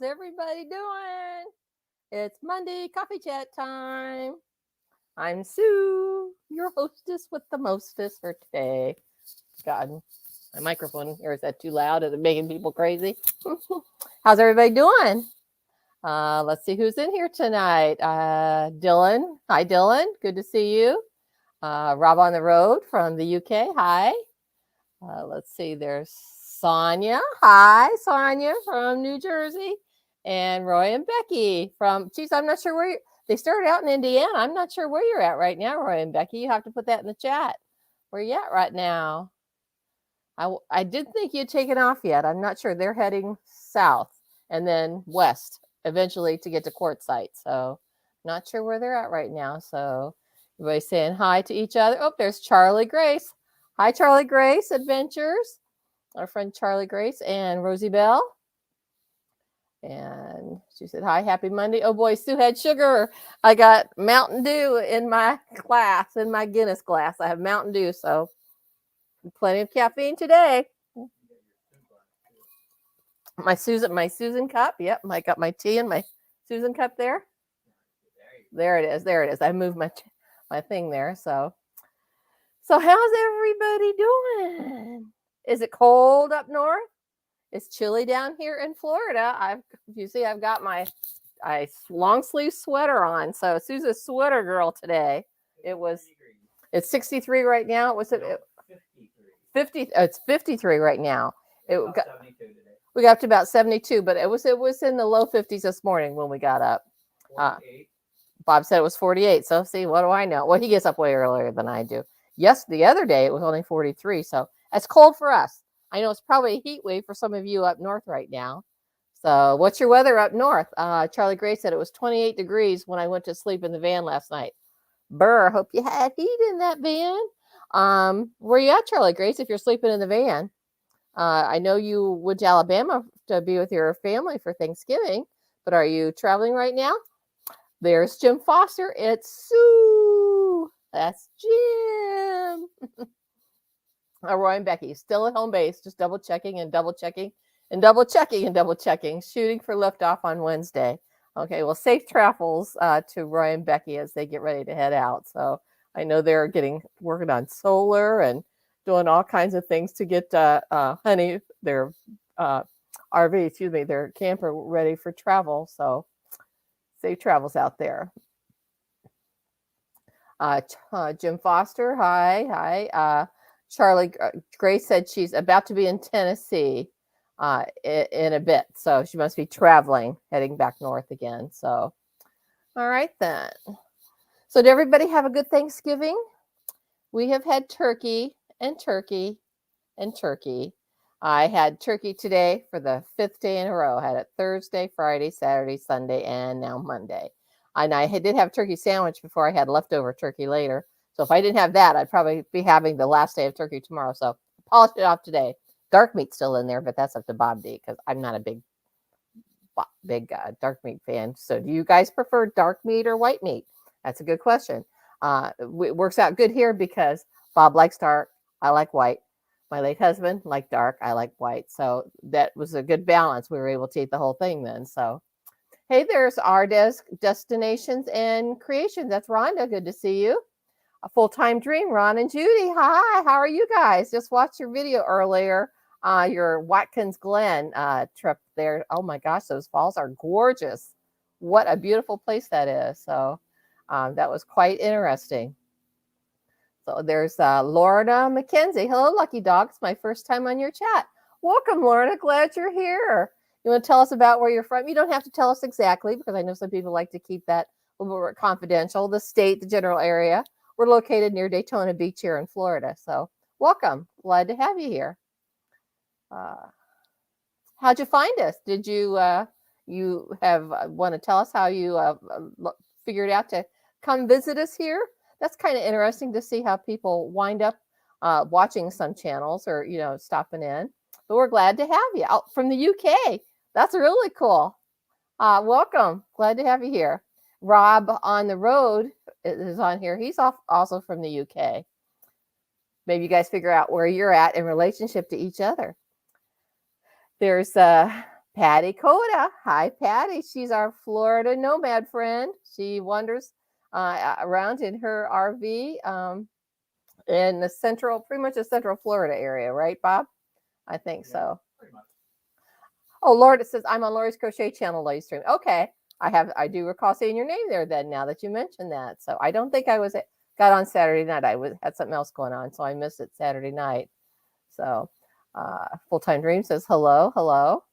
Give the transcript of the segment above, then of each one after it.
How's everybody doing? It's Monday coffee chat time. I'm Sue, your hostess with the mostest for today. God, my microphone here, is that too loud? Is it making people crazy? How's everybody doing? Let's see who's in here tonight. Dylan. Hi, Dylan. Good to see you. Rob on the road from the UK. Hi. Let's see. There's Sonia. Hi, Sonia from New Jersey. And Roy and Becky from, geez, I'm not sure where they started out in Indiana. I'm not sure where you're at right now, Roy and Becky. You have to put that in the chat. Where you at right now? I did think you'd taken off yet. I'm not sure. They're heading south and then west eventually to get to Quartzsite. So not sure where they're at right now. So everybody's saying hi to each other. Oh, there's Charlie Grace. Hi, Charlie Grace Adventures. Our friend Charlie Grace and Rosie Bell. And she said, hi, happy Monday. Oh boy, Sue had sugar. I got Mountain Dew in my glass, in my Guinness glass. I have Mountain Dew, so plenty of caffeine today. My Susan cup. Yep, I got my tea in my Susan cup there. There it is. There it is. I moved my thing there. So how's everybody doing? Is it cold up north? It's chilly down here in Florida. You see, I've got my long sleeve sweater on. So Sue's a sweater girl today. It's 63 right now. Was it 50? It's 53 right now. We got up to about 72, but it was in the low 50s this morning when we got up. Bob said it was 48. So see, what do I know? Well, he gets up way earlier than I do. Yes, the other day it was only 43. So it's cold for us. I know it's probably a heat wave for some of you up north right now. So what's your weather up north? Charlie Gray said it was 28 degrees when I went to sleep in the van last night. Burr, hope you had heat in that van. Where you at, Charlie Grace, if you're sleeping in the van? I know you went to Alabama to be with your family for Thanksgiving, but are you traveling right now? There's Jim Foster. It's Sue. That's Jim. Roy and Becky, still at home base, just double checking and double checking and double checking and double checking, shooting for liftoff on Wednesday. Okay, well, safe travels to Roy and Becky as they get ready to head out. So I know they're working on solar and doing all kinds of things to get Honey, their RV, their camper ready for travel. So safe travels out there. Jim Foster, hi. Charlie Grace said she's about to be in Tennessee in a bit. So she must be traveling, heading back north again. So, all right then. So did everybody have a good Thanksgiving? We have had turkey and turkey and turkey. I had turkey today for the 5th day in a row. I had it Thursday, Friday, Saturday, Sunday, and now Monday. And I did have turkey sandwich before I had leftover turkey later. So if I didn't have that, I'd probably be having the last day of turkey tomorrow. So polished it off today. Dark meat's still in there, but that's up to Bob D because I'm not a big dark meat fan. So do you guys prefer dark meat or white meat? That's a good question. It works out good here because Bob likes dark. I like white. My late husband liked dark. I like white. So that was a good balance. We were able to eat the whole thing then. So, hey, there's our destinations and creations. That's Rhonda. Good to see you. A full-time dream, Ron and Judy. Hi, how are you guys? Just watched your video earlier, your Watkins Glen trip there. Oh my gosh, those falls are gorgeous. What a beautiful place that is. So that was quite interesting. So there's Lorna McKenzie. Hello, Lucky Dog. It's my first time on your chat. Welcome, Lorna. Glad you're here. You want to tell us about where you're from? You don't have to tell us exactly because I know some people like to keep that a little bit confidential. The state, the general area. We're located near Daytona Beach here in Florida. So welcome. Glad to have you here. How'd you find us? Did you want to tell us how you figured out to come visit us here? That's kind of interesting to see how people wind up watching some channels or, stopping in. But we're glad to have you out from the UK. That's really cool. Welcome. Glad to have you here. Rob on the road is on here. He's also from the UK. Maybe you guys figure out where you're at in relationship to each other. There's Panda Patty Coda. Hi, Patty. She's our Florida nomad friend. She wanders around in her RV in the central, pretty much the central Florida area, right, Bob? I think so. Pretty much. Oh, Lord, it says I'm on Lori's Crochet Channel live stream. Okay, I do recall seeing your name there. Then now that you mentioned that, so I don't think I got on Saturday night. I had something else going on, so I missed it Saturday night. So, Full Time Dream says hello, hello.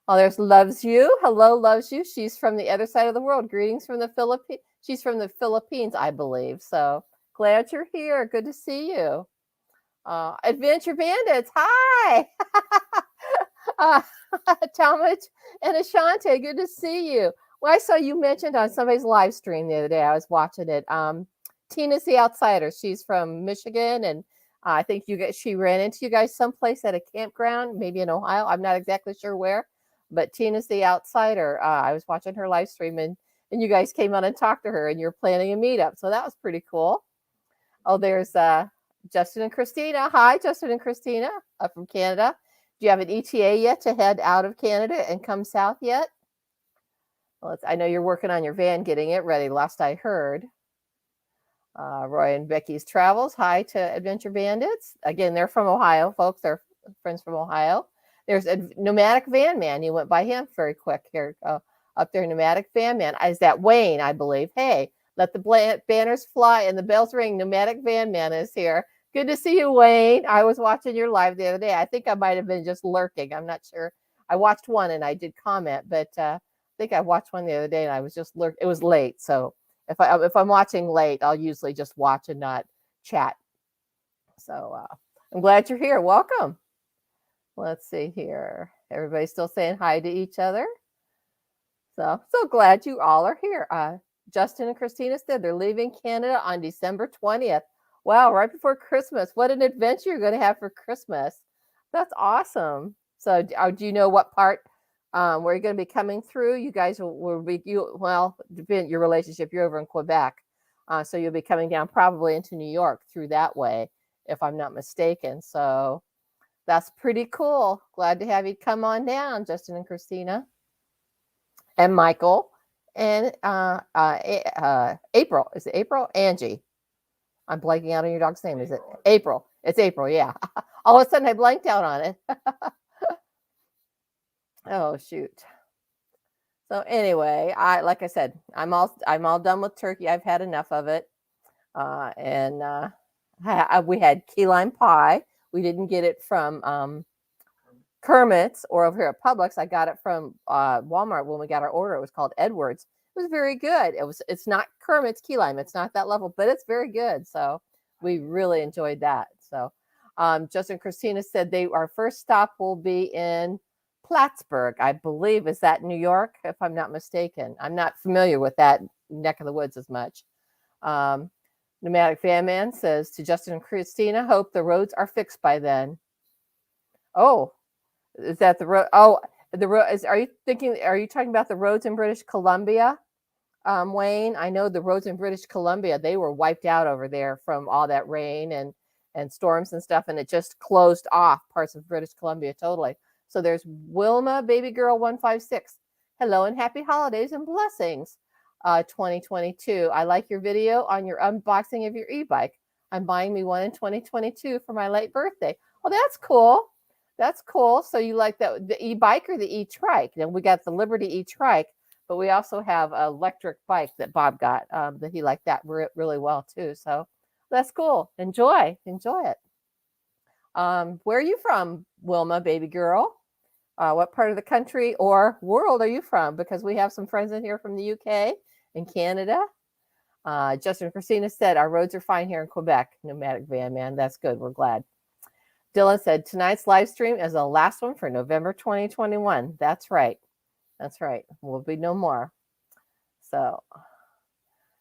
Oh, there's Loves You. Hello, Loves You. She's from the other side of the world. Greetings from the Philippines. She's from the Philippines, I believe. So glad you're here. Good to see you. Adventure Bandits. Hi. Talmadge and Ashante. Good to see you. Well, I saw you mentioned on somebody's live stream the other day. I was watching it. Tina's the Outsider. She's from Michigan, and I think she ran into you guys someplace at a campground, maybe in Ohio. I'm not exactly sure where, but Tina's the Outsider. I was watching her live stream, and you guys came on and talked to her, and you're planning a meetup, so that was pretty cool. Oh, there's Justin and Christina. Hi, Justin and Christina from Canada. Do you have an ETA yet to head out of Canada and come south yet? Well, I know you're working on your van, getting it ready, last I heard. Roy and Becky's Travels. Hi to Adventure Bandits. Again, they're from Ohio, folks. They're friends from Ohio. There's a Nomadic Van Man. You went by him very quick here. Up there, Nomadic Van Man. Is that Wayne, I believe? Hey, let the banners fly and the bells ring. Nomadic Van Man is here. Good to see you, Wayne. I was watching your live the other day. I think I might have been just lurking. I'm not sure. I watched one and I did comment, but I think I watched one the other day and I was just lurking. It was late, so if I'm watching late, I'll usually just watch and not chat. So I'm glad you're here. Welcome. Let's see here. Everybody's still saying hi to each other. So glad you all are here. Justin and Christina said they're leaving Canada on December 20th. Wow, right before Christmas. What an adventure you're going to have for Christmas. That's awesome. So do you know what part where you're going to be coming through? You guys will be, depending your relationship, you're over in Quebec. So you'll be coming down probably into New York through that way, if I'm not mistaken. So that's pretty cool. Glad to have you come on down, Justin and Christina. And Michael and April. Is it April? Angie. I'm blanking out on your dog's name. Is it April? It's April, yeah. All of a sudden I blanked out on it. Oh, shoot. So anyway, like I said, I'm all done with turkey. I've had enough of it. We had key lime pie. We didn't get it from Kermit's or over here at Publix. I got it from Walmart when we got our order. It was called Edwards. It was very good. It's not Kermit's key lime. It's not that level, but it's very good. So we really enjoyed that. So Justin and Christina said our first stop will be in Plattsburgh, I believe. Is that New York, if I'm not mistaken? I'm not familiar with that neck of the woods as much. Nomadic Fan Man says to Justin and Christina, hope the roads are fixed by then. Oh, is that the road? Oh, the road is. Are you talking about the roads in British Columbia, Wayne? I know the roads in British Columbia, they were wiped out over there from all that rain and storms and stuff, and it just closed off parts of British Columbia totally. So there's Wilma Baby Girl 156. Hello and happy holidays and blessings. 2022. I like your video on your unboxing of your e-bike. I'm buying me one in 2022 for my late birthday. Oh, that's cool. That's cool. So you like the e-bike or the e-trike? Then we got the Liberty e-trike, but we also have an electric bike that Bob got that he liked that really well too. So that's cool. Enjoy it. Where are you from, Wilma, baby girl? What part of the country or world are you from? Because we have some friends in here from the UK and Canada. Justin and Christina said, our roads are fine here in Quebec. Nomadic Van Man. That's good. We're glad. Dylan said, tonight's live stream is the last one for November 2021. That's right. That's right. Will be no more. So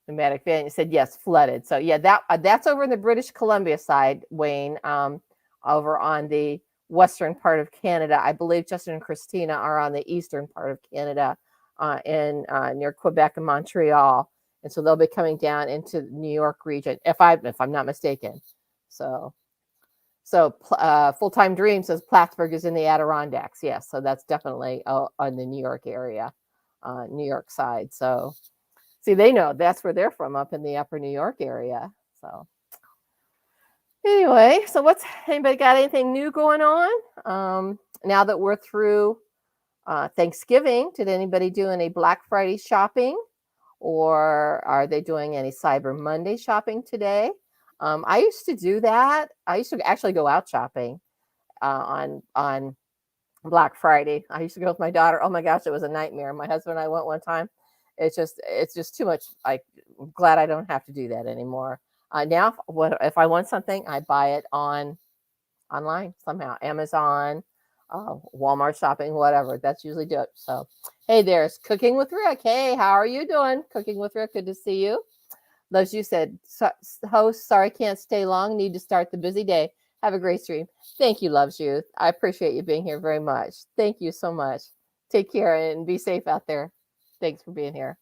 Nomadic Van said, yes, flooded. So yeah, that's over in the British Columbia side, Wayne, over on the western part of Canada. I believe Justin and Christina are on the eastern part of Canada in near Quebec and Montreal. And so they'll be coming down into the New York region, if I'm not mistaken. So So Full-Time Dream says Plattsburgh is in the Adirondacks. Yes, so that's definitely on the New York area, New York side. So see, they know that's where they're from, up in the upper New York area. So anyway, so anybody got anything new going on? Now that we're through Thanksgiving, did anybody do any Black Friday shopping? Or are they doing any Cyber Monday shopping today? I used to do that. I used to actually go out shopping on Black Friday. I used to go with my daughter. Oh my gosh, it was a nightmare. My husband and I went one time. It's just too much. I'm glad I don't have to do that anymore. Now, if I want something, I buy it online somehow, Amazon, Walmart shopping, whatever. That's usually do it. So, hey, there's Cooking with Rick. Hey, how are you doing? Cooking with Rick, good to see you. Loves you said, host, sorry, can't stay long. Need to start the busy day. Have a great stream. Thank you, Loves you. I appreciate you being here very much. Thank you so much. Take care and be safe out there. Thanks for being here.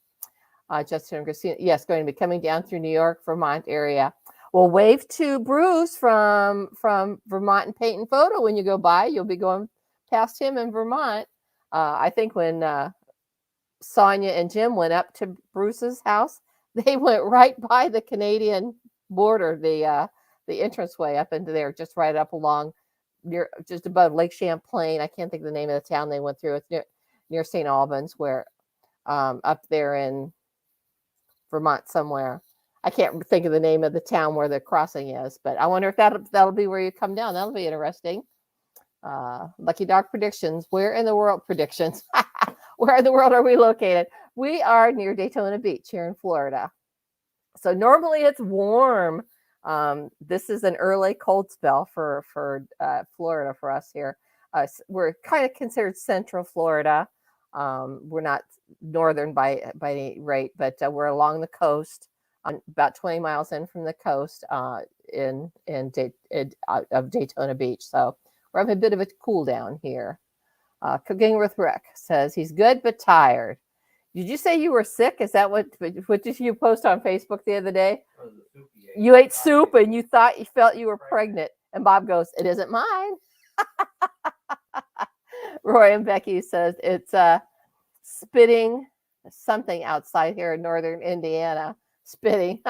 Justin and Christina, yes, going to be coming down through New York, Vermont area. Well, wave to Bruce from Vermont and Paint and Photo when you go by. You'll be going past him in Vermont. I think when Sonia and Jim went up to Bruce's house, they went right by the Canadian border, the entranceway up into there, just right up along just above Lake Champlain. I can't think of the name of the town they went through. It's near St. Albans, where up there in Vermont somewhere. I can't think of the name of the town where the crossing is, but I wonder if that'll be where you come down. That'll be interesting. Lucky Dog predictions. Where in the world predictions? Where in the world are we located? We are near Daytona Beach here in Florida. So normally it's warm. This is an early cold spell for Florida for us here. We're kind of considered Central Florida. We're not northern by any rate, but we're along the coast, about 20 miles in from the coast of Daytona Beach. So we're having a bit of a cool down here. Cooking with Rick says he's good but tired. Did you say you were sick? Is that what did you post on Facebook the other day? You ate soup and you felt you were pregnant. And Bob goes, it isn't mine. Roy and Becky says it's spitting something outside here in northern Indiana. Spitting.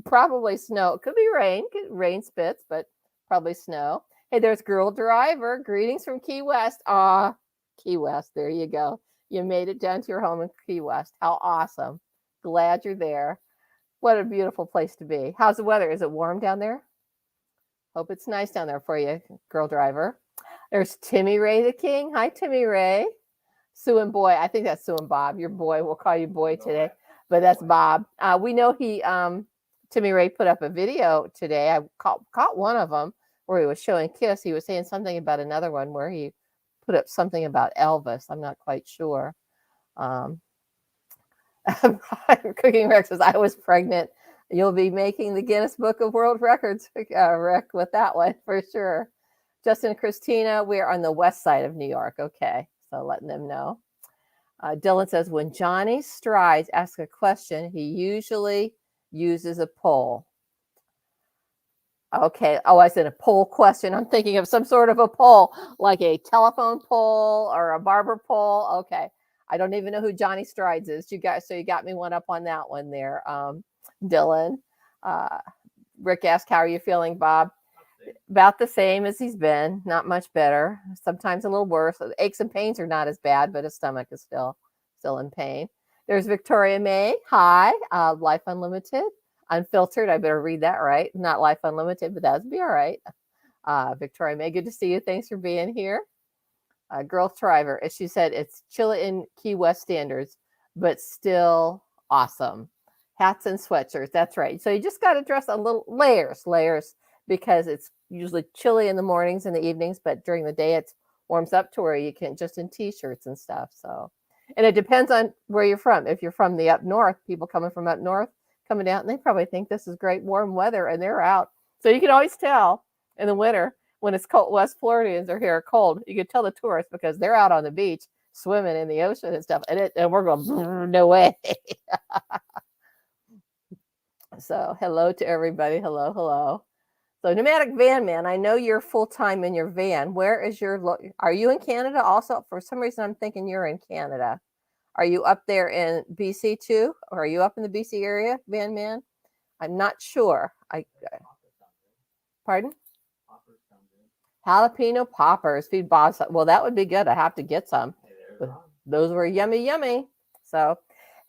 Probably snow. It could be rain. Rain spits, but probably snow. Hey, there's Girl Driver. Greetings from Key West. Key West. There you go. You made it down to your home in Key West. How awesome. Glad you're there. What a beautiful place to be. How's the weather? Is it warm down there? Hope it's nice down there for you, Girl Driver. There's Timmy Ray the King. Hi, Timmy Ray. Sue and Boy. I think that's Sue and Bob. Your boy. We'll call you Boy today. But that's Bob. We know Timmy Ray put up a video today. I caught one of them where he was showing Kiss. He was saying something about another one where he put up something about Elvis. I'm not quite sure. Cooking Rex says, I was pregnant. You'll be making the Guinness Book of World Records, Rick, with that one for sure. Justin and Christina, we're on the west side of New York. Okay, so letting them know. Dylan says, when Johnny Strides asks a question, he usually uses a poll. Okay. Oh, I said a poll question. I'm thinking of some sort of a poll, like a telephone poll or a barber poll. Okay. I don't even know who Johnny Strides is. You got me one up on that one there, Dylan. Rick asked, how are you feeling, Bob? About the same as he's been. Not much better. Sometimes a little worse. The aches and pains are not as bad, but his stomach is still in pain. There's Victoria May. Hi. Life Unlimited. Unfiltered. I better read that right. Not Life Unlimited, but that would be all right. Victoria May, good to see you. Thanks for being here. Girl Thriver, as she said, it's chilly in Key West standards, but still awesome. Hats and sweatshirts. That's right. So you just got to dress a little layers, because it's usually chilly in the mornings and the evenings, but during the day it warms up to where you can just in t-shirts and stuff. So, and it depends on where you're from. If you're from the up north, people coming from up north, coming down, and they probably think this is great warm weather and they're out. So you can always tell in the winter when it's cold. West Floridians are here cold. You can tell the tourists because they're out on the beach swimming in the ocean and stuff. And we're going, no way. So hello to everybody. Hello. So Nomadic Van Man, I know you're full-time in your van. Where is are you in Canada also? For some reason, I'm thinking you're in Canada. Are you up there in BC too? Or are you up in the BC area, Van Man? I'm not sure. Pardon? Jalapeno poppers. Feed Bob. Well, that would be good. I have to get some. Those were yummy, yummy. So,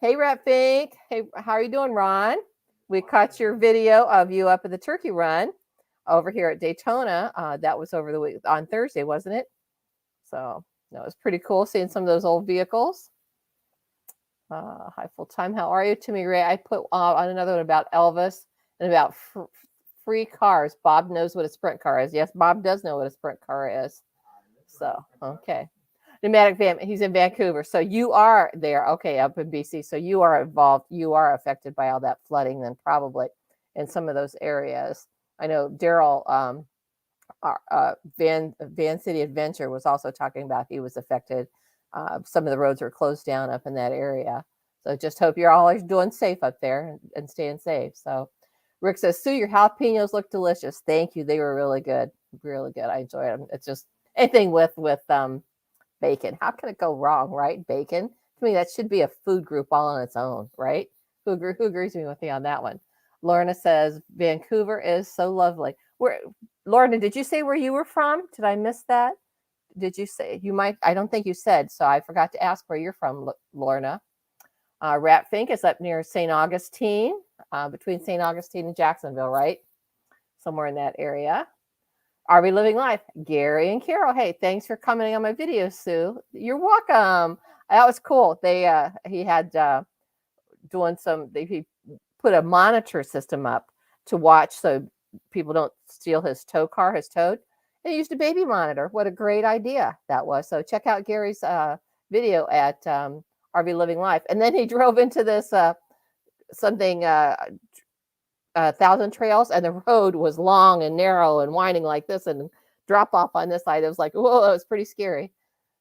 hey, Rat Fink. Hey, how are you doing, Ron? We caught your video of you up at the turkey run over here at Daytona. That was over the week on Thursday, wasn't it? So that was pretty cool seeing some of those old vehicles. Hi, full time. How are you, Timmy Ray? I put on another one about Elvis and about free cars. Bob knows what a sprint car is. Yes, Bob does know what a sprint car is. So, okay. Pneumatic van, he's in Vancouver. So you are there. Okay, up in BC. So you are involved. You are affected by all that flooding then probably in some of those areas. I know Daryl, Van City Adventure was also talking about he was affected. Some of the roads are closed down up in that area. So just hope you're always doing safe up there and staying safe. So Rick says, Sue, your jalapenos look delicious. Thank you. They were really good. Really good. I enjoyed them. It's just anything with bacon. How can it go wrong, right? Bacon. To me, that should be a food group all on its own, right? Who agrees with me on that one? Lorna says, Vancouver is so lovely. Lorna, did you say where you were from? Did I miss that? Did you say? You might. I don't think you said, so I forgot to ask where you're from, Lorna. Rat Fink is up near St. Augustine, between St. Augustine and Jacksonville, right? Somewhere in that area. Are we living life? Gary and Carol. Hey, thanks for commenting on my video, Sue. You're welcome. That was cool. He had he put a monitor system up to watch so people don't steal his toad. And he used a baby monitor. What a great idea that was. So check out Gary's video at RV Living Life. And then he drove into this Thousand Trails, and the road was long and narrow and winding like this and drop off on this side. It was like, whoa, it was pretty scary.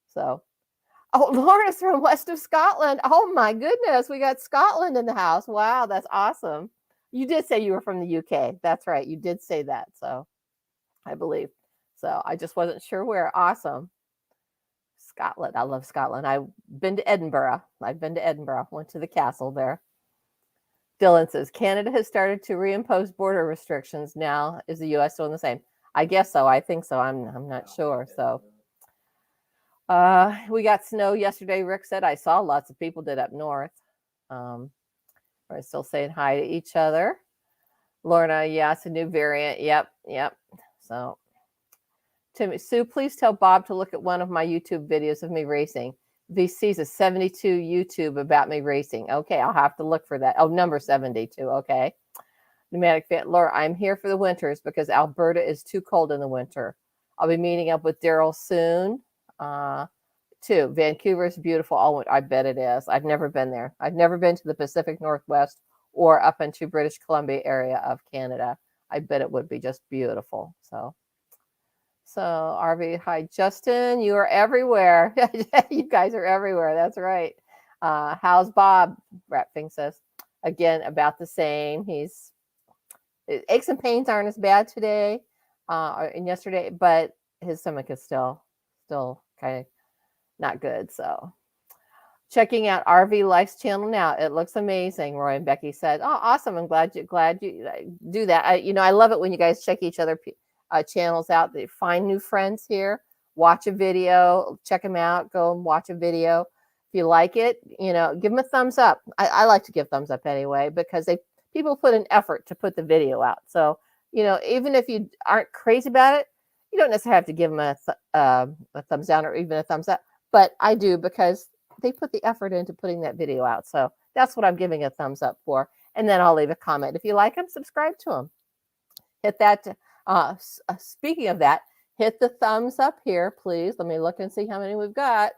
So, oh, Laura's from west of Scotland. Oh my goodness, we got Scotland in the house. Wow, that's awesome. You did say you were from the UK. That's right. You did say that. So I believe. So I just wasn't sure where. Awesome. Scotland. I love Scotland. I've been to Edinburgh. Went to the castle there. Dylan says, Canada has started to reimpose border restrictions now. Is the U.S. doing the same? I guess so. I think so. I'm not sure. So we got snow yesterday. Rick said, I saw lots of people did up north. We're still saying hi to each other. Lorna, yeah, it's a new variant. Yep. So Timmy, Sue, please tell Bob to look at one of my YouTube videos of me racing. VC's a 72 YouTube about me racing. Okay, I'll have to look for that. Oh, number 72. Okay. Pneumatic fan. Laura, I'm here for the winters because Alberta is too cold in the winter. I'll be meeting up with Daryl soon. Too. Vancouver is beautiful. I bet it is. I've never been there. I've never been to the Pacific Northwest or up into British Columbia area of Canada. I bet it would be just beautiful. So RV, hi, Justin, you are everywhere. You guys are everywhere. That's right. How's Bob? Ratfing says, again, about the same. Aches and pains aren't as bad today and yesterday, but his stomach is still kind of not good. So checking out RV Life's channel now. It looks amazing. Roy and Becky said, oh, awesome. I'm glad you do that. I love it when you guys check each other channels out. They find new friends here, watch a video, check them out, go and watch a video. If you like it, give them a thumbs up. I like to give thumbs up anyway, because people put an effort to put the video out. So, even if you aren't crazy about it, you don't necessarily have to give them a thumbs down or even a thumbs up, but I do because they put the effort into putting that video out. So that's what I'm giving a thumbs up for. And then I'll leave a comment. If you like them, subscribe to them. Hit that. Speaking of that, hit the thumbs up here, please. Let me look and see how many we've got.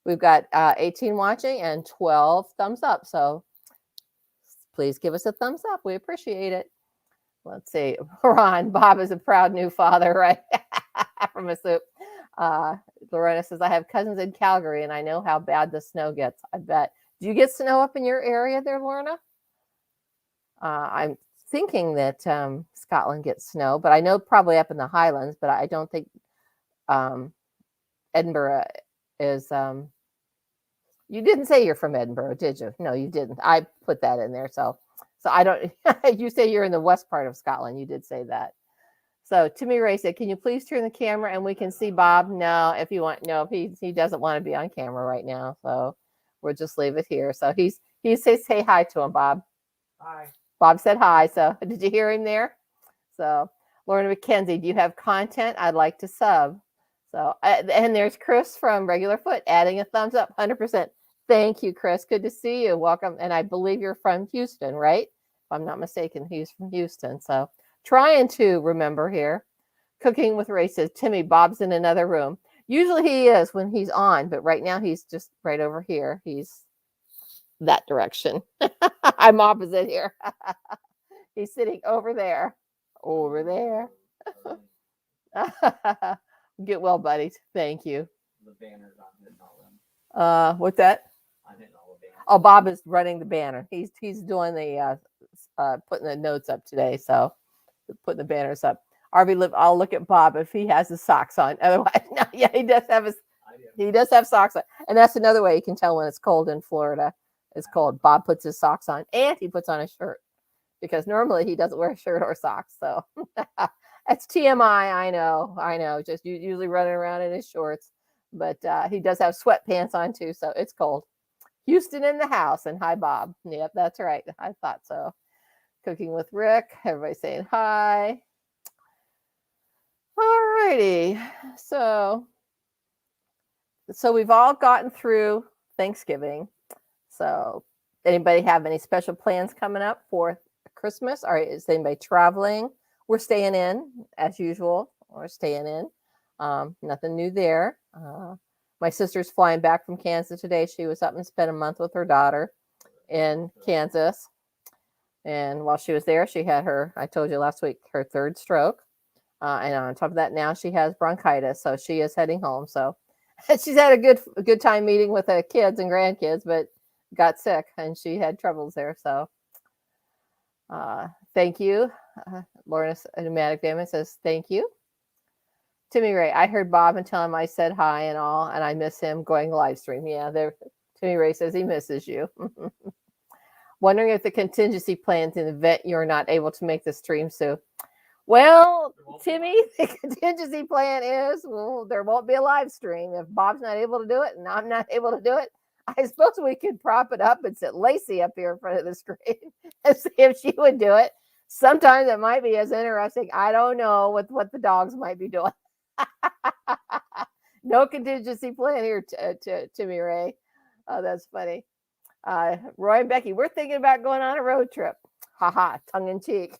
We've got 18 watching and 12 thumbs up. So please give us a thumbs up. We appreciate it. Let's see. Ron, Bob is a proud new father, right? From a soup. Lorena says, I have cousins in Calgary and I know how bad the snow gets. I bet. Do you get snow up in your area there, Lorna? I'm thinking that Scotland gets snow, but I know probably up in the Highlands, but I don't think Edinburgh is. You didn't say you're from Edinburgh, did you? No, you didn't. I put that in there. So I don't. You say you're in the west part of Scotland. You did say that. So Timmy Ray said, "Can you please turn the camera and we can see Bob?" No, if you want, no, he doesn't want to be on camera right now. So we'll just leave it here. So he says, "Say hi to him, Bob." Hi. Bob said hi. So did you hear him there? So Lorna McKenzie, do you have content? I'd like to sub. So and there's Chris from Regular Foot adding a thumbs up, 100%. Thank you, Chris. Good to see you. Welcome. And I believe you're from Houston, right? If I'm not mistaken, he's from Houston. So trying to remember here. Cooking with Ray says, Timmy, Bob's in another room. Usually he is when he's on, but right now he's just right over here. He's that direction. I'm opposite here. He's sitting over there. Over there. Get well, buddy. Thank you. The banners on hitting all them. What's that? I'm hitting all the banners. Oh, Bob is running the banner. He's doing the putting the notes up today. So putting the banners up. RV I'll look at Bob if he has his socks on. Otherwise, no, yeah, he does have socks on. And that's another way you can tell when it's cold in Florida. It's cold. Bob puts his socks on and he puts on a shirt because normally he doesn't wear a shirt or socks. So that's TMI. I know. Just usually running around in his shorts, but he does have sweatpants on too. So it's cold. Houston in the house and hi, Bob. Yep, that's right. I thought so. Cooking with Rick. Everybody saying hi. All righty. So we've all gotten through Thanksgiving. So anybody have any special plans coming up for Christmas? Or is anybody traveling? We're staying in as usual. We're staying in. Nothing new there. My sister's flying back from Kansas today. She was up and spent a month with her daughter in Kansas. And while she was there, she had I told you last week, her third stroke. And on top of that, now she has bronchitis. So she is heading home. So she's had a good time meeting with the kids and grandkids, but got sick and she had troubles there. So thank you. Lorna Pneumatic Damage says, thank you. Timmy Ray, I heard Bob and tell him I said hi and all, and I miss him going live stream. Yeah, Timmy Ray says he misses you. Wondering if the contingency plans in the event you're not able to make the stream, Sue. Well, Timmy, the contingency plan is, well, there won't be a live stream. If Bob's not able to do it and I'm not able to do it, I suppose we could prop it up and sit Lacey up here in front of the screen and see if she would do it. Sometimes it might be as interesting. I don't know what the dogs might be doing. No contingency plan here, Timmy Ray. Oh, that's funny. Roy and Becky, we're thinking about going on a road trip. Haha, tongue in cheek.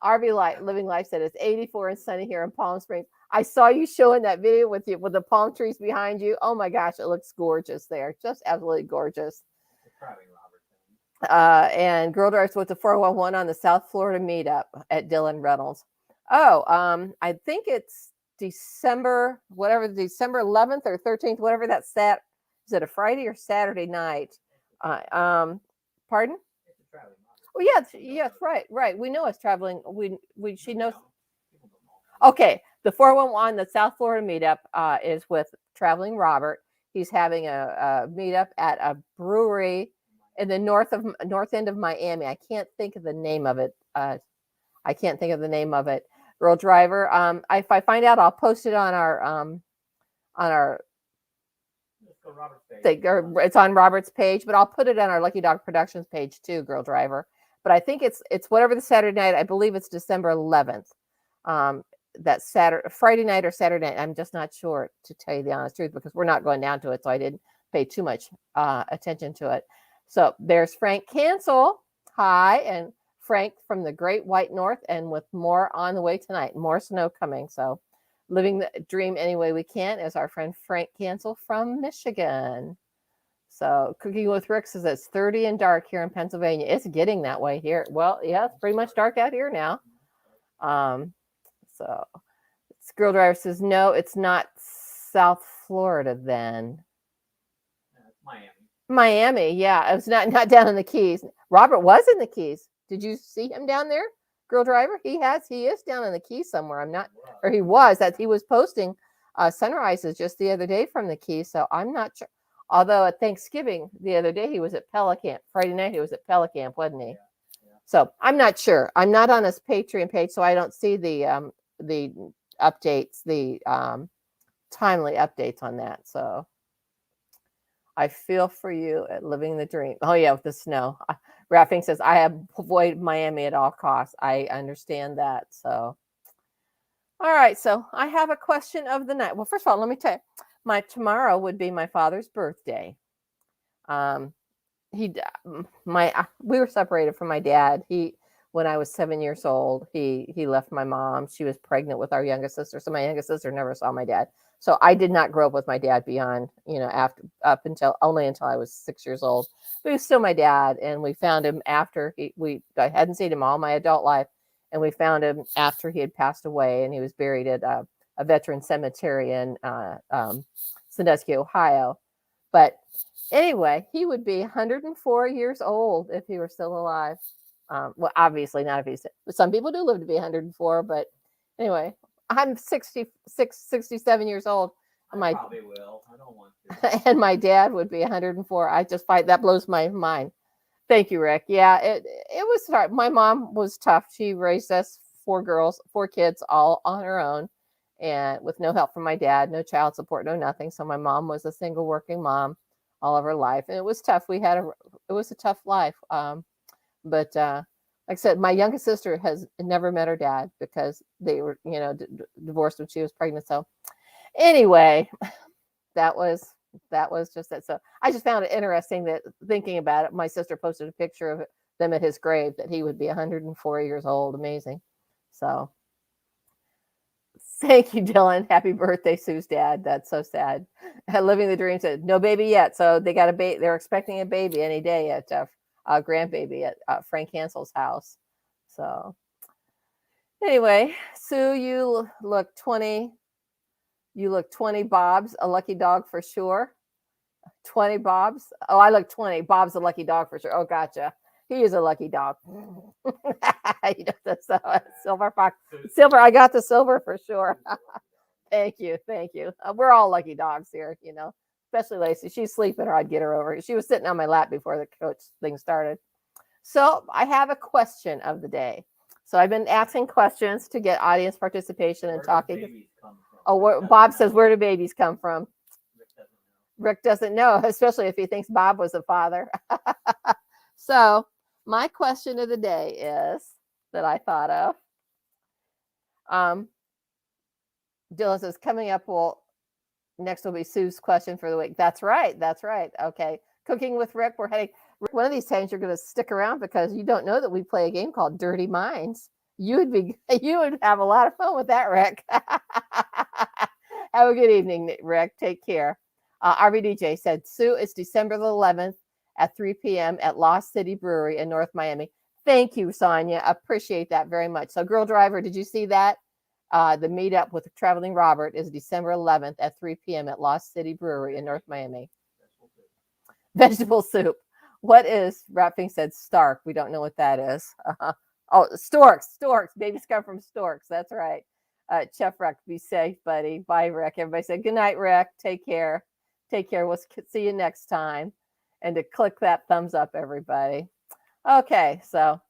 RV Light Living Life said it's 84 and sunny here in Palm Springs. I saw you showing that video with the palm trees behind you. Oh my gosh, it looks gorgeous there. Just absolutely gorgeous. And Girl Drives with the 411 on the South Florida meetup at Dylan Reynolds. Oh, I think it's December 11th or 13th, whatever that's that. Is it a Friday or Saturday night? Pardon? Oh, yes, right. We know it's traveling. She knows. Okay, the 411, the South Florida meetup is with Traveling Robert. He's having a meetup at a brewery in the north end of Miami. I can't think of the name of it. Girl Driver. If I find out, I'll post it on our thing. It's on Robert's page, but I'll put it on our Lucky Dog Productions page too, Girl Driver. But I think it's whatever the Saturday night. I believe it's December 11th. That Friday night or Saturday night. I'm just not sure, to tell you the honest truth, because we're not going down to it, so I didn't pay too much attention to it. So there's Frank Cancel. Hi, and Frank from the Great White North, and with more on the way tonight. More snow coming. So living the dream any way we can is our friend Frank Cancel from Michigan. So Cooking with Rick says it's 30 and dark here in Pennsylvania. It's getting that way here. Well, yeah, it's pretty much dark out here now. So Girl Driver says, no, it's not South Florida then. Miami, yeah. It was not down in the Keys. Robert was in the Keys. Did you see him down there, Girl Driver? He is down in the Keys somewhere. I'm not, or he was posting sunrises just the other day from the Keys. So I'm not sure. Although at Thanksgiving the other day he was at Pelican. Friday night he was at Pelican, wasn't he? So I'm not sure. I'm not on his Patreon page, so I don't see the updates, the timely updates on that. So I feel for you at living the dream. Oh yeah, with the snow. Raffing says I avoid Miami at all costs. I understand that. So all right. So I have a question of the night. Well, first of all, let me tell you, tomorrow would be my father's birthday. We were separated from my dad. When I was 7 years old, he left my mom. She was pregnant with our youngest sister. So my youngest sister never saw my dad. So I did not grow up with my dad beyond, up until I was 6 years old. But he was still my dad. And we found him after I hadn't seen him all my adult life. And we found him after he had passed away, and he was buried at a veteran cemetery in Sandusky, Ohio. But anyway, he would be 104 years old if he were still alive. Well, obviously not if he's, some people do live to be 104, but anyway, I'm 67 years old. I probably will. I don't want to. And my dad would be 104. I just find that blows my mind. Thank you, Rick. Yeah, it was hard. My mom was tough. She raised us 4 kids, all on her own, and with no help from my dad, no child support, no nothing. So my mom was a single working mom all of her life, and it was tough. It was a tough life. But like I said, my youngest sister has never met her dad because they were, divorced when she was pregnant. So anyway, that was just that. So I just found it interesting that, thinking about it, my sister posted a picture of them at his grave, that he would be 104 years old. Amazing. So thank you, Dylan. Happy birthday, Sue's dad. That's so sad. Living the dream said no baby yet. So they got a baby. They're expecting a baby any day at grandbaby at Frank Hansel's house. So anyway, Sue, you look 20. You look 20 Bob's a lucky dog for sure. 20 Bob's. Oh, I look 20. Bob's a lucky dog for sure. Oh, gotcha. He is a lucky dog. Silver fox. Silver. I got the silver for sure. Thank you. We're all lucky dogs here, especially Lacey. She's sleeping, or I'd get her over. She was sitting on my lap before the coach thing started. So I have a question of the day. So I've been asking questions to get audience participation and talking. Oh, Bob says, where do babies come from? Rick doesn't know, especially if he thinks Bob was a father. So my question of the day is, that I thought of. Dylan says, coming up, next will be Sue's question for the week. That's right. Okay. Cooking with Rick. We're heading. One of these times you're going to stick around, because you don't know that we play a game called Dirty Minds. You would have a lot of fun with that, Rick. Have a good evening, Rick. Take care. RVDJ said, Sue, it's December the 11th at 3 p.m. at Lost City Brewery in North Miami. Thank you, Sonia. Appreciate that very much. So, Girl Driver, did you see that? The meetup with Traveling Robert is December 11th at 3 p.m. at Lost City Brewery in North Miami. Vegetable soup. What is, Rapping said, Stark. We don't know what that is. Oh, storks. Babies come from storks. That's right. Chef Rick, be safe, buddy. Bye, Rick. Everybody say good night, Rick. Take care. We'll see you next time. And to click that thumbs up, everybody. Okay, so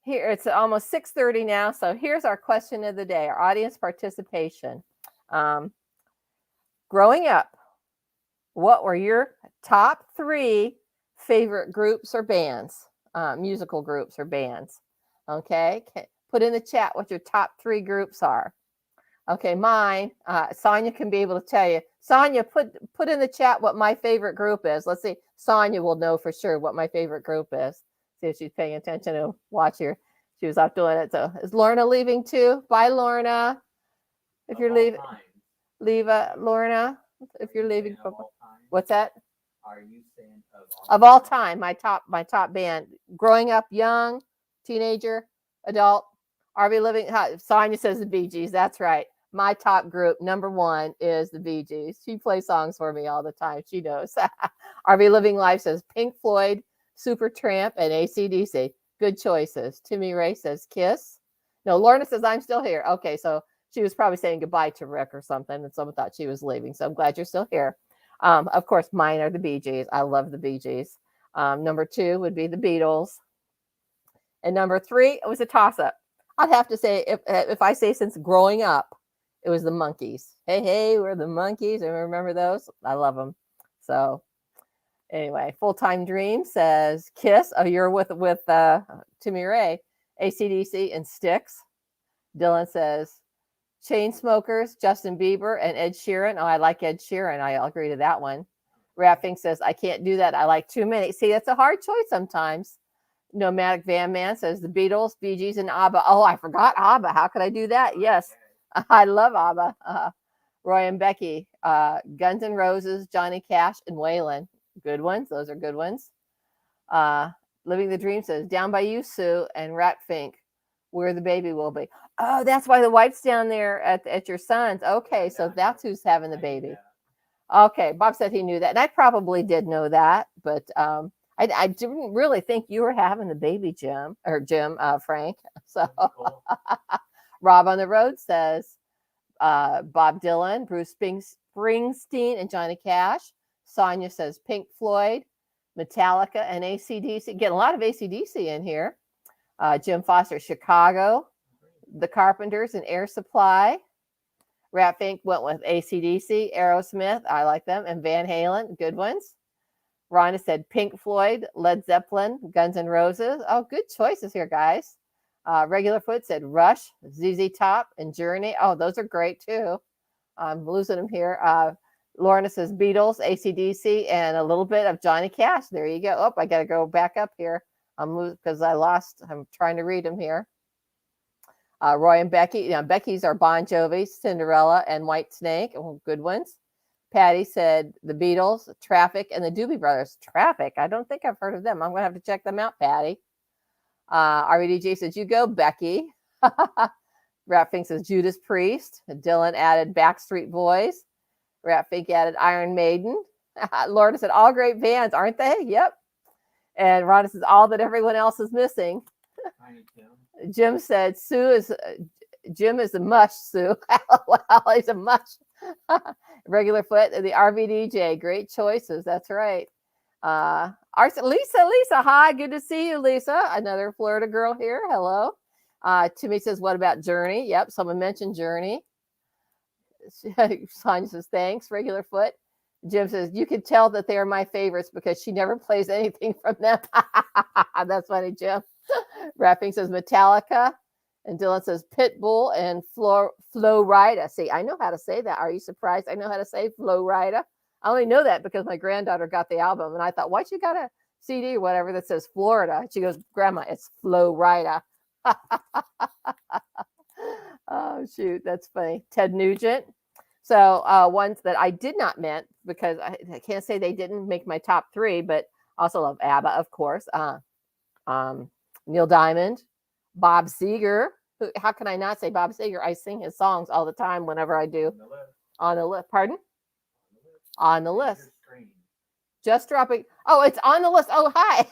here it's almost 6:30 now. So here's our question of the day, our audience participation. Growing up, what were your top 3 favorite groups or bands, musical groups or bands? Okay, put in the chat what your top 3 groups are. Okay, mine, Sonia can be able to tell you. Sonia, put in the chat what my favorite group is. Let's see. Sonia will know for sure what my favorite group is. See if she's paying attention to watch here. She was off doing it. So is Lorna leaving too? Bye, Lorna. If you're leaving, leave Lorna. If you're leaving, what's that? Are you saying of all time? My top band. Growing up, young, teenager, adult. RV living. Sonia says the Bee Gees. That's right. My top group, number 1, is the Bee Gees. She plays songs for me all the time. She knows. RV Living Life says Pink Floyd, Supertramp, and AC/DC. Good choices. Timmy Ray says kiss. No, Lorna says I'm still here. Okay, so she was probably saying goodbye to Rick or something, and someone thought she was leaving. So I'm glad you're still here. Of course, mine are the Bee Gees. I love the Bee Gees. Number 2 would be the Beatles. And number 3, it was a toss-up. I'd have to say, if I say since growing up, it was the Monkees. Hey, hey, we're the Monkees. I remember those. I love them. So anyway, Full-Time Dream says Kiss. Oh, you're with Timmy Ray. AC/DC and Styx. Dylan says Chainsmokers, Justin Bieber, and Ed Sheeran. Oh, I like Ed Sheeran. I'll agree to that one. Rapping says I can't do that. I like too many. See, that's a hard choice sometimes. Nomadic Van Man says the Beatles, Bee Gees, and ABBA. Oh, I forgot ABBA. How could I do that? Yes, I love ABBA. Roy and Becky, Guns N' Roses, Johnny Cash, and Waylon. Good ones. Those are good ones. Living the Dream says Down by You, Sue, and Rat Fink, Where the Baby Will Be. Oh, that's why the white's down there at your son's. Okay, so that's who's having the baby. Okay, Bob said he knew that. And I probably did know that, but I didn't really think you were having the baby, Jim, Frank. So Rob on the Road says Bob Dylan, Bruce Springsteen, and Johnny Cash. Sonia says Pink Floyd, Metallica, and AC/DC. Get a lot of AC/DC in here. Jim Foster, Chicago, The Carpenters, and Air Supply. Rat Fink went with AC/DC, Aerosmith, I like them, and Van Halen, good ones. Rhonda said Pink Floyd, Led Zeppelin, Guns N' Roses. Oh, good choices here, guys. Regular Foot said Rush, ZZ Top, and Journey. Oh, those are great too. I'm losing them here. Lorna says Beatles, AC/DC, and a little bit of Johnny Cash. There you go. Oh, I got to go back up here. Because I'm trying to read them here. Roy and Becky. Becky's are Bon Jovi, Cinderella, and White Snake. Oh, good ones. Patty said the Beatles, Traffic, and the Doobie Brothers. Traffic. I don't think I've heard of them. I'm going to have to check them out, Patty. RVDJ says, you go, Becky. Ratfink says Judas Priest. Dylan added Backstreet Boys. Ratfink added Iron Maiden. Lorna said, all great bands, aren't they? Yep. And Rhonda says, all that everyone else is missing. Jim said, Jim is a mush, Sue. Well, he's a mush. Regular Foot, the RVDJ. Great choices. That's right. Lisa, hi. Good to see you, Lisa. Another Florida girl here. Hello. Timmy says, what about Journey? Yep, someone mentioned Journey. Sonia says, thanks. Regular Foot. Jim says, you can tell that they are my favorites because she never plays anything from them. That's funny, Jim. Rapping says Metallica. And Dylan says Pitbull and Flo Rida. See, I know how to say that. Are you surprised I know how to say Flo Rida? I only know that because my granddaughter got the album. And I thought, why'd you got a CD or whatever that says Florida? She goes, Grandma, it's Flo Rida. Oh, shoot. That's funny. Ted Nugent. So ones that I did not meant because I can't say they didn't make my top 3, but also love ABBA, of course. Neil Diamond, Bob Seger. How can I not say Bob Seger? I sing his songs all the time whenever I do. On the list. Pardon? On the list. Just dropping. Oh, it's on the list. Oh, hi.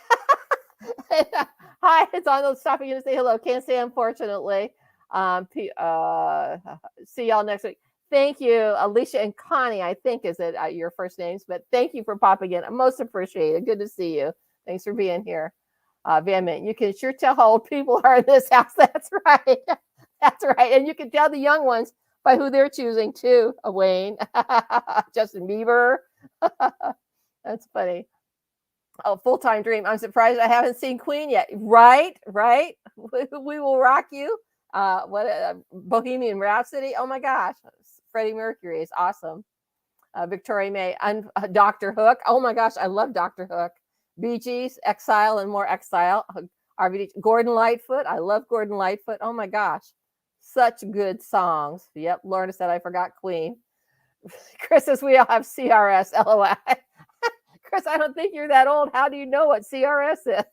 Hi, it's on the list. Stopping in to say hello. Can't say unfortunately. See y'all next week. Thank you, Alicia and Connie, I think is it your first names, but thank you for popping in. I most appreciate it. Good to see you. Thanks for being here. Van Mint, you can sure tell how old people are in this house. That's right. That's right. And you can tell the young ones by who they're choosing too, Wayne. Justin Bieber. That's funny. Oh, Full-Time Dream. I'm surprised I haven't seen Queen yet. Right. We will rock you. Bohemian Rhapsody. Oh my gosh. Freddie Mercury is awesome. Victoria May. Dr. Hook. Oh my gosh. I love Dr. Hook. Bee Gees, Exile and More Exile. RVD, Gordon Lightfoot. I love Gordon Lightfoot. Oh my gosh. Such good songs. Yep. Lorna said I forgot Queen. Chris says we all have CRS. LOL. Chris, I don't think you're that old. How do you know what CRS is?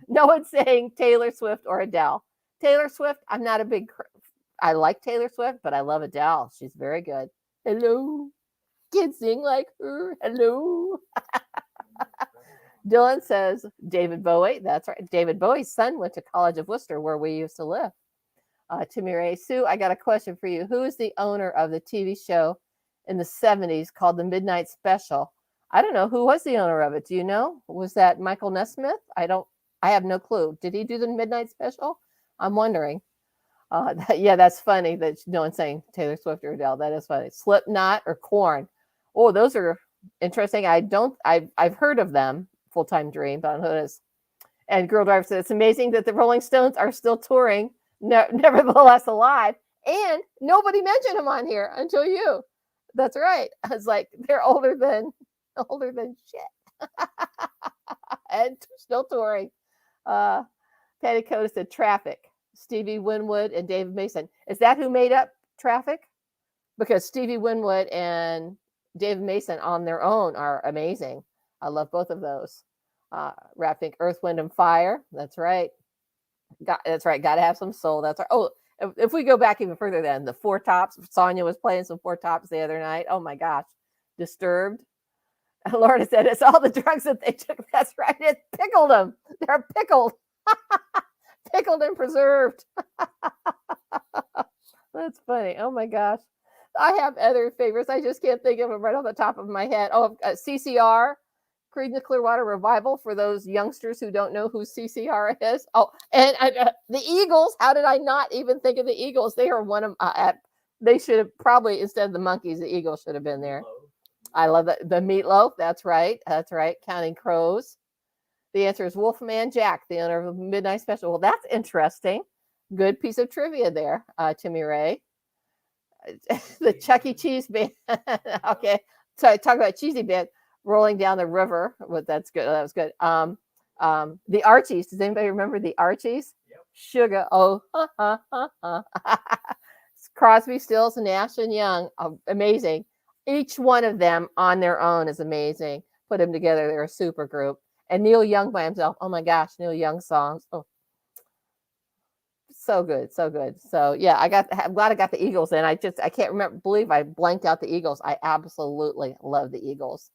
No one's saying Taylor Swift or Adele. Taylor Swift, I'm not a big... I like Taylor Swift, but I love Adele. She's very good. Hello. Can't sing like her. Hello. Dylan says David Bowie. That's right. David Bowie's son went to College of Worcester, where we used to live. Timmy Ray, Sue, I got a question for you. Who is the owner of the TV show in the 70s called The Midnight Special? I don't know. Who was the owner of it? Do you know? Was that Michael Nesmith? I have no clue. Did he do the Midnight Special? I'm wondering. Yeah, that's funny that no one's saying Taylor Swift or Adele. That is funny. Slipknot or Korn. Oh, those are interesting. I've heard of them. Full Time Dream, but I don't know who it is. And Girl Driver said it's amazing that the Rolling Stones are still touring, nevertheless alive, and nobody mentioned them on here until you. That's right. I was like, they're older than shit, and still touring. Patty Coda said Traffic. Stevie Winwood and David Mason. Is that who made up Traffic? Because Stevie Winwood and David Mason on their own are amazing. I love both of those. Rapping Earth, Wind, and Fire. That's right. That's right. Got to have some soul. That's right. Oh, if we go back even further, then the Four Tops. Sonia was playing some Four Tops the other night. Oh my gosh. Disturbed. Lorna said it's all the drugs that they took. That's right. It pickled them. They're pickled. Pickled and preserved. That's funny. Oh my gosh. I have other favorites. I just can't think of them right off the top of my head. Oh, CCR. Creedence Clearwater Revival, for those youngsters who don't know who CCR is. Oh, and the Eagles. How did I not even think of the Eagles? They are one of they should have probably, instead of the Monkeys, the Eagles should have been there. I love that. The Meatloaf. That's right. That's right. Counting Crows. The answer is Wolfman Jack, the owner of Midnight Special. Well, that's interesting. Good piece of trivia there, Timmy Ray. The Chuck E. Cheese band. Okay. So I talk about cheesy band. Rolling Down the River. Well, that's good. That was good. The Archies. Does anybody remember the Archies? Yep. Sugar. Oh, Crosby, Stills, Nash and Young. Amazing. Each one of them on their own is amazing. Put them together, they're a super group. And Neil Young by himself. Oh my gosh, Neil Young songs. Oh, so good, so good. So yeah, I'm glad I got the Eagles in. I can't believe I blanked out the Eagles. I absolutely love the Eagles.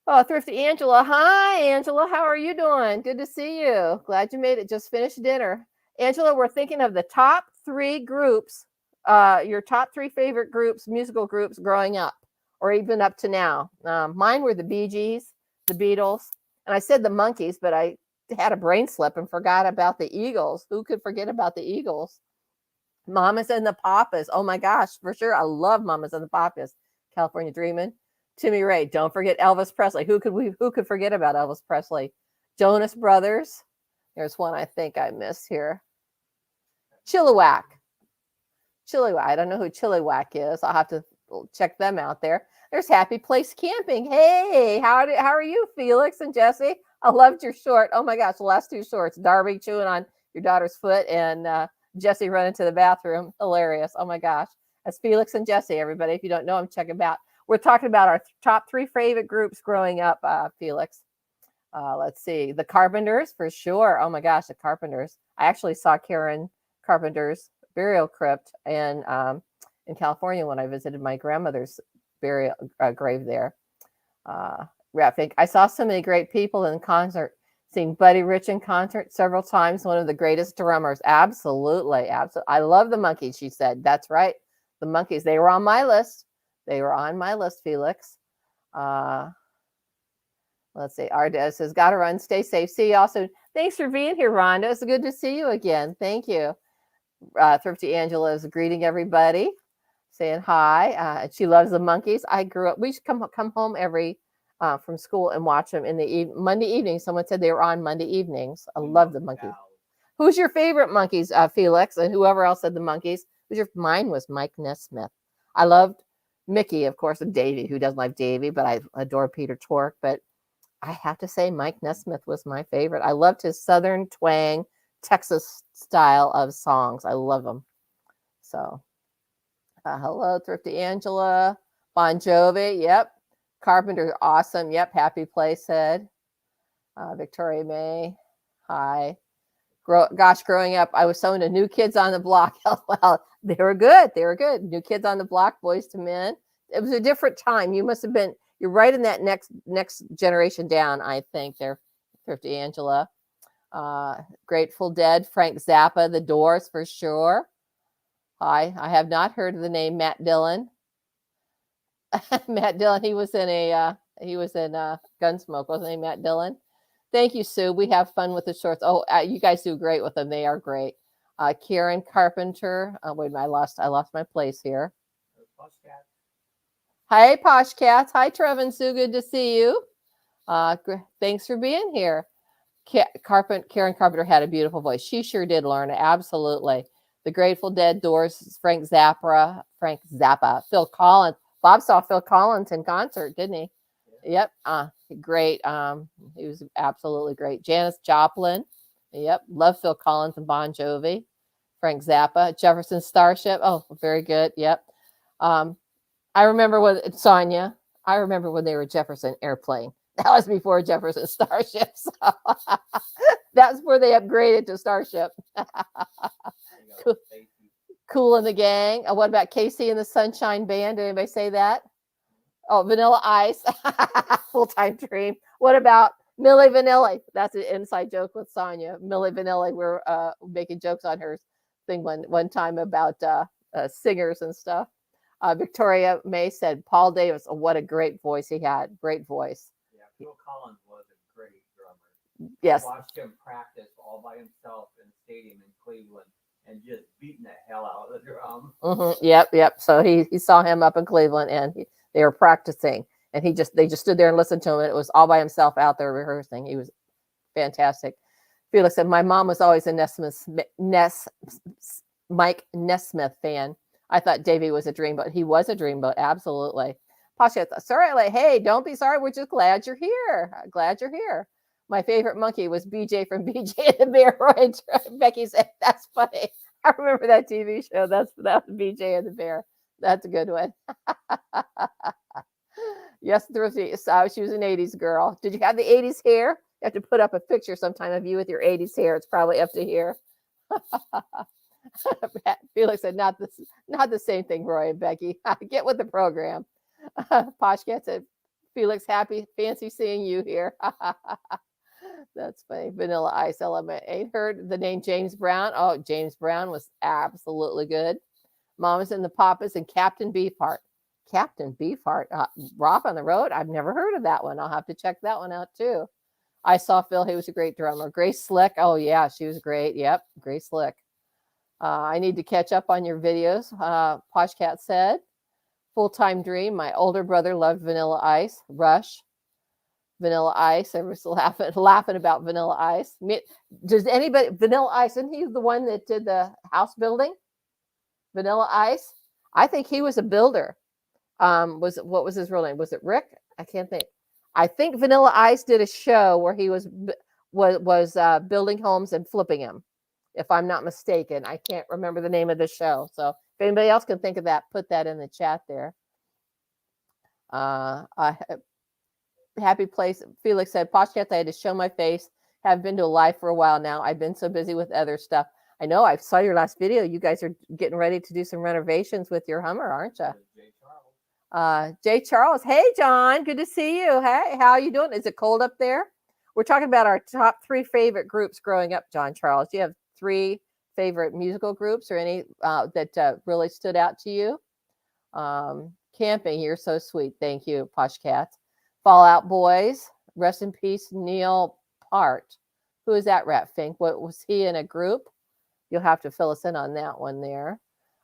Oh, Thrifty Angela. Hi, Angela. How are you doing? Good to see you. Glad you made it. Just finished dinner. Angela, we're thinking of the top 3 groups, your top 3 favorite groups, musical groups growing up, or even up to now. Mine were the Bee Gees, the Beatles, and I said the Monkees, but I had a brain slip and forgot about the Eagles. Who could forget about the Eagles? Mamas and the Papas. Oh my gosh, for sure. I love Mamas and the Papas. California Dreamin'. Timmy Ray, don't forget Elvis Presley. Who could forget about Elvis Presley? Jonas Brothers. There's one I think I missed here. Chilliwack. I don't know who Chilliwack is. I'll have to check them out there. There's Happy Place Camping. Hey, how are you, Felix and Jesse? I loved your short. Oh my gosh, the last 2 shorts. Darby chewing on your daughter's foot and Jesse running to the bathroom. Hilarious. Oh my gosh. That's Felix and Jesse, everybody. If you don't know them, check them out. We're talking about our top 3 favorite groups growing up, Felix. Let's see. The Carpenters, for sure. Oh, my gosh, the Carpenters. I actually saw Karen Carpenter's burial crypt in California when I visited my grandmother's burial grave there. I saw so many great people in concert. Seen Buddy Rich in concert several times. One of the greatest drummers. Absolutely. I love the Monkees, she said. That's right. The Monkees. They were on my list. Felix. Let's see. Ardes says, gotta run. Stay safe. See you also. Thanks for being here, Rhonda. It's good to see you again. Thank you. Thrifty Angela is greeting everybody, saying hi. She loves the Monkees. I grew up. We used to come home every from school and watch them in the Monday evening. Someone said they were on Monday evenings. I love the Monkees. Who's your favorite Monkees, Felix? And whoever else said the Monkees. Mine was Mike Nesmith. I loved Mickey, of course, and Davy. Who doesn't like Davy? But I adore Peter Tork. But I have to say Mike Nesmith was my favorite. I loved his Southern twang, Texas style of songs. I love them. So, hello, Thrifty Angela. Bon Jovi, yep. Carpenter, awesome. Yep, Happy Place said. Victoria May, hi. Growing up, I was so into New Kids on the Block. Well, they were good. New Kids on the Block, Boys to Men. It was a different time. You must have been, you're right in that next generation down, I think. They're Thrifty Angela. Grateful Dead, Frank Zappa, The Doors for sure. Hi, I have not heard of the name Matt Dillon. Matt Dillon, he was in Gunsmoke, wasn't he, Matt Dillon? Thank you, Sue. We have fun with the shorts. Oh, you guys do great with them. They are great. Karen Carpenter. Wait a minute, I lost my place here. Hi, Posh Cats. Hi, Trevin Sue. Good to see you. Thanks for being here. Karen Carpenter had a beautiful voice. She sure did, Lorna. Absolutely. The Grateful Dead, Doors, Frank Zappa, Phil Collins. Bob saw Phil Collins in concert, didn't he? Yep. Great. He was absolutely great. Janis Joplin. Yep. Love Phil Collins and Bon Jovi. Frank Zappa. Jefferson Starship. Oh, very good. Yep. I remember Sonia. I remember when they were Jefferson Airplane. That was before Jefferson Starship. So that's where they upgraded to Starship. Cool in the Gang. What about Casey and the Sunshine Band? Did anybody say that? Oh, Vanilla Ice. Full-time dream. What about Milli Vanilli? That's an inside joke with Sonia. Milli Vanilli. We're making jokes on her thing one time about singers and stuff. Victoria May said Paul Davis. Oh, what a great voice he had. Great voice. Yeah, Phil Collins was a great drummer. Yes. I watched him practice all by himself in the stadium in Cleveland and just beating the hell out of the drum. Mm-hmm. Yep. So he saw him up in Cleveland and they were practicing and they just stood there and listened to him. And it was all by himself out there rehearsing. He was fantastic. Felix said, my mom was always a Mike Nesmith fan. I thought Davey was a dreamboat. He was a dreamboat. Absolutely. Pasha, sorry, like, hey, don't be sorry. We're just glad you're here. Glad you're here. My favorite monkey was BJ from BJ and the Bear. Right? Becky said, that's funny. I remember that TV show. That was BJ and the Bear. That's a good one. Yes, Thrifty. She was an 80s girl. Did you have the 80s hair? You have to put up a picture sometime of you with your 80s hair. It's probably up to here. Felix said, not the same thing, Roy and Becky. Get with the program. Poshcat said, Felix, fancy seeing you here. That's funny. Vanilla Ice Element. Ain't heard the name James Brown. Oh, James Brown was absolutely good. Mamas and the Papas and Captain Beefheart. Captain Beefheart. Rock on the Road. I've never heard of that one. I'll have to check that one out too. I saw Phil. He was a great drummer. Grace Slick. Oh yeah, she was great. Yep, Grace Slick. I need to catch up on your videos. Poshcat said. Full-time dream. My older brother loved Vanilla Ice. Rush. Vanilla Ice. Everyone's laughing about Vanilla Ice. Does anybody, Vanilla Ice, isn't he the one that did the house building? Vanilla Ice? I think he was a builder. What was his real name? Was it Rick? I can't think. I think Vanilla Ice did a show where he was building homes and flipping them. If I'm not mistaken, I can't remember the name of the show. So if anybody else can think of that, put that in the chat there. Happy place. Felix said, Poshcat, I had to show my face. Have been to a live for a while now. I've been so busy with other stuff. I know. I saw your last video. You guys are getting ready to do some renovations with your Hummer, aren't you? Jay Charles. Hey, John. Good to see you. Hey, how are you doing? Is it cold up there? We're talking about our top 3 favorite groups growing up, John Charles. Do you have 3 favorite musical groups or any that really stood out to you? Camping, you're so sweet. Thank you, Posh Cats. Fall Out Boys, rest in peace, Neil Part. Who is that, Rat Fink? What was he in a group? You'll have to fill us in on that one there.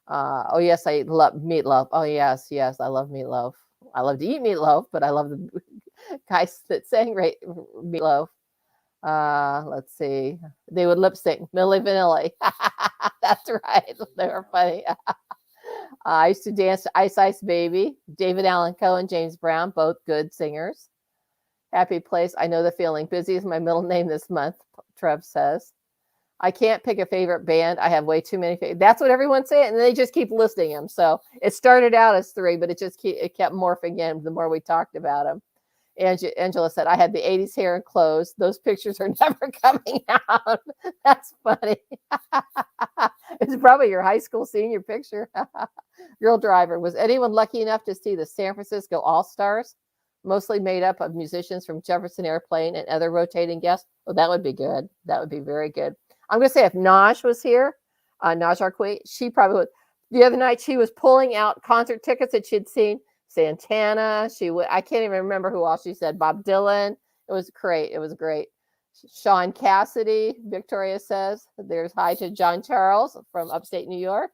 Oh yes, I love meatloaf. Oh yes, I love meatloaf. I love to eat meatloaf, but I love the guys that sang meatloaf. Let's see. They would lip sync Milli Vanilli. That's right. They were funny. I used to dance to Ice Ice Baby, David Allan Coe and James Brown, both good singers. Happy Place. I know the feeling. Busy is my middle name this month, Trev says. I can't pick a favorite band. I have way too many. That's what everyone's saying, and they just keep listing them. So it started out as 3, but it kept morphing in the more we talked about them. Angela said, I had the 80s hair and clothes. Those pictures are never coming out. That's funny. It's probably your high school senior picture. Girl Driver. Was anyone lucky enough to see the San Francisco All-Stars? mostly made up of musicians from Jefferson Airplane and other rotating guests. Oh, that would be good. That would be very good. I'm going to say if Naj was here, Naj Arqui, she probably would. The other night, she was pulling out concert tickets that she'd seen. Santana. I can't even remember who else she said. Bob Dylan. It was great. It was great. Sean Cassidy, Victoria says. There's hi to John Charles from upstate New York.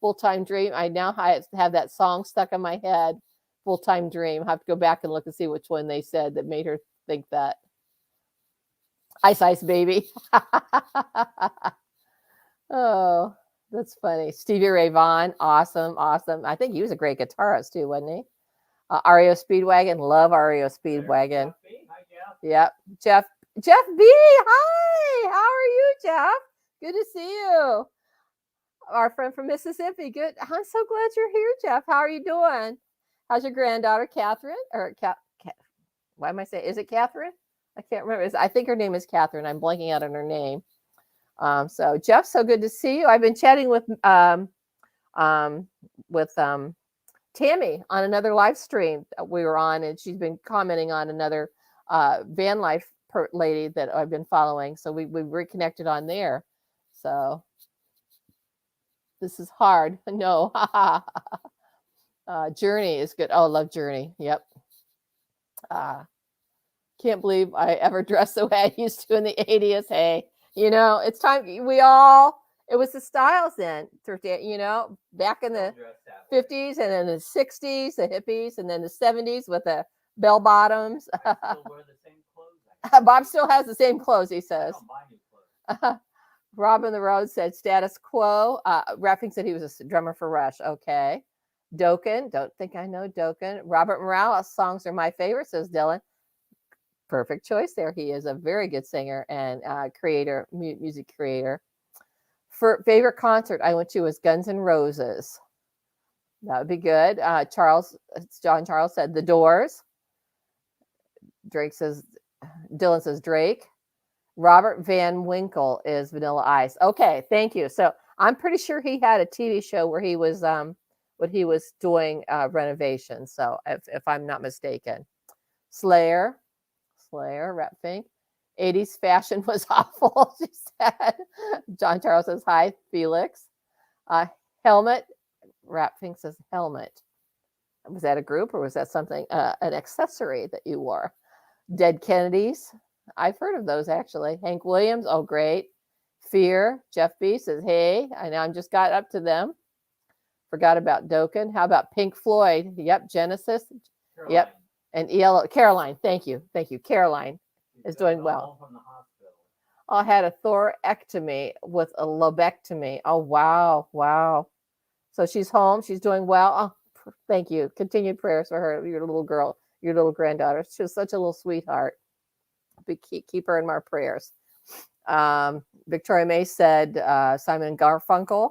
Full-Time Dream. I now have that song stuck in my head. Full-Time Dream. I have to go back and look and see which one they said that made her think that. Ice Ice Baby. Oh, that's funny. Stevie Ray Vaughan. Awesome. Awesome. I think he was a great guitarist too, wasn't he? REO Speedwagon. Love REO Speedwagon. Yep. Jeff B. Hi. How are you, Jeff? Good to see you. Our friend from Mississippi. Good. I'm so glad you're here, Jeff. How are you doing? How's your granddaughter, Catherine? Or why am I saying? Is it Catherine? I can't remember. I think her name is Catherine. I'm blanking out on her name. So Jeff, so good to see you. I've been chatting with Tammy on another live stream we were on, and she's been commenting on another van life lady that I've been following. So we reconnected on there. So this is hard. No. Journey is good. Oh, love Journey. Yep. Can't believe I ever dressed the way I used to in the 80s. Hey, it's time. It was the styles then, back in the 50s and then the 60s, the hippies, and then the 70s with the bell bottoms. I still wear the same clothes. Bob still has the same clothes, he says. I don't buy new clothes. Robin the Road said status quo. Rapping said he was a drummer for Rush. Okay. Dokken, don't think I know Dokken. Robert Morales songs are my favorite, says Dylan. Perfect choice there. He is a very good singer and creator, music creator. For favorite concert I went to was Guns N' Roses. That would be good. John Charles said The Doors. Dylan says Drake. Robert Van Winkle is Vanilla Ice. Okay, thank you. So I'm pretty sure he had a TV show where he was doing renovations. So if I'm not mistaken, Slayer, Rep Fink. 80s fashion was awful, she said. John Charles says hi, Felix. Helmet, Rap Fink says helmet. Was that a group or was that something, an accessory that you wore? Dead Kennedys. I've heard of those actually. Hank Williams, oh great. Fear, Jeff B says, hey, I know I just got up to them. Forgot about Dokken. How about Pink Floyd? Yep, Genesis. Caroline. Yep. And ELO. Caroline, thank you. Caroline is doing well. From the hospital. I had a thoraectomy with a lobectomy. Oh, wow. So she's home. She's doing well. Oh, thank you. Continued prayers for her, your little girl, your little granddaughter. She was such a little sweetheart. Keep her in my prayers. Victoria May said Simon Garfunkel.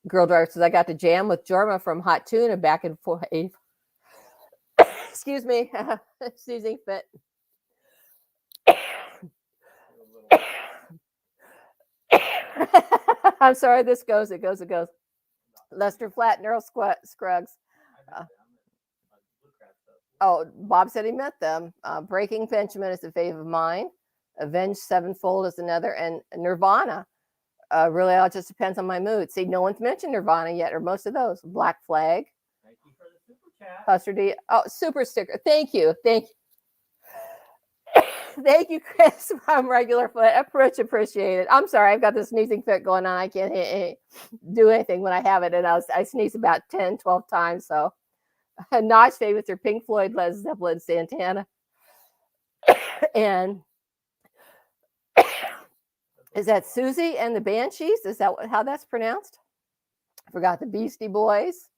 Girl Driver says, I got to jam with Jorma from Hot Tuna back and forth. Excuse me. Sneezing fit. I'm sorry. This goes. It goes. Lester Flatt, Neural Scruggs. Bob said he met them. Breaking Benjamin is a fave of mine. Avenged Sevenfold is another. And Nirvana. Really, it just depends on my mood. See, no one's mentioned Nirvana yet, or most of those. Black Flag. Thank you for the super chat. Buster D. Oh, super sticker. Thank you. Thank you, Chris, from Regular Foot. Appreciate it. I'm sorry. I've got this sneezing fit going on. I can't do anything when I have it. And I sneeze about 10, 12 times. So Notch favorites are Pink Floyd, Led Zeppelin, Santana. And is that Susie and the Banshees? Is that how that's pronounced? I forgot the Beastie Boys.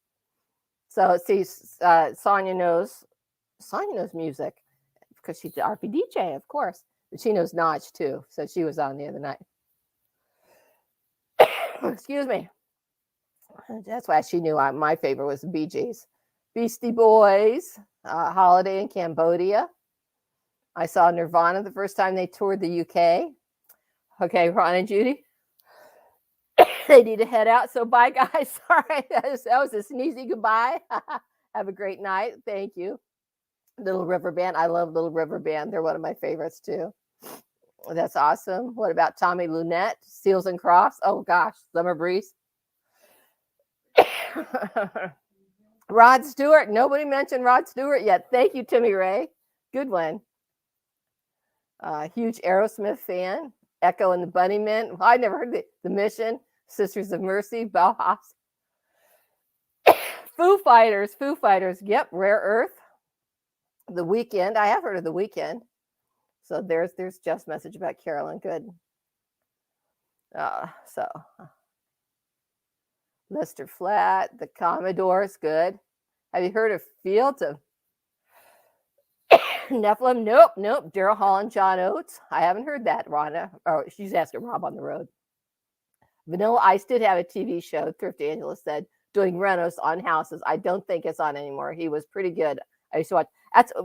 So see, Sonia knows music because she's the RP DJ, of course. But she knows Notch too. So she was on the other night. Excuse me. That's why she knew my favorite was the Bee Gees. Beastie Boys, Holiday in Cambodia. I saw Nirvana the first time they toured the UK. Okay, Ron and Judy. They need to head out. So bye, guys. Sorry, that was a sneezy goodbye. Have a great night. Thank you. Little River Band. I love Little River Band. They're one of my favorites too. That's awesome. What about Tommy Lunette? Seals and Crofts. Oh gosh, Summer Breeze. Rod Stewart. Nobody mentioned Rod Stewart yet. Thank you, Timmy Ray. Good one. Huge Aerosmith fan. Echo and the Bunnymen. Well, I never heard the Mission. Sisters of Mercy. Bauhaus. Foo Fighters. Foo Fighters. Yep. Rare Earth. The Weekend. I have heard of The Weekend. So there's Jeff's message about Carolyn. Good. So Lester Flat, the Commodores. Good. Have you heard of Fields of Nephilim? Nope. Daryl Hall and John Oates. I haven't heard that, Rhonda. Oh, she's asking Rob on the road. Vanilla Ice did have a TV show, Thrift Angela said, doing renos on houses. I don't think it's on anymore. He was pretty good. I used to watch.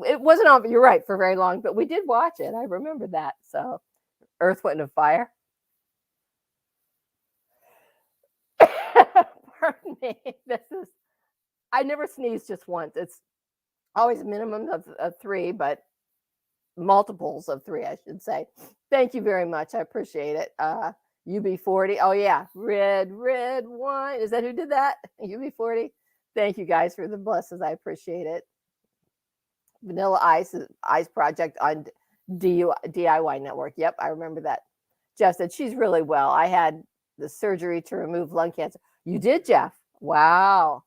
It wasn't on, you're right, for very long, but we did watch it. I remember that. So, Earth, Wind, and Fire. Pardon me. I never sneeze just once. It's always a minimum of 3, but multiples of 3, I should say. Thank you very much. I appreciate it. UB40. Oh, yeah. Red wine. Is that who did that? UB40. Thank you guys for the blessings. I appreciate it. Vanilla Ice Project on DIY Network. Yep, I remember that. Jeff said she's really well. I had the surgery to remove lung cancer. You did, Jeff? Wow.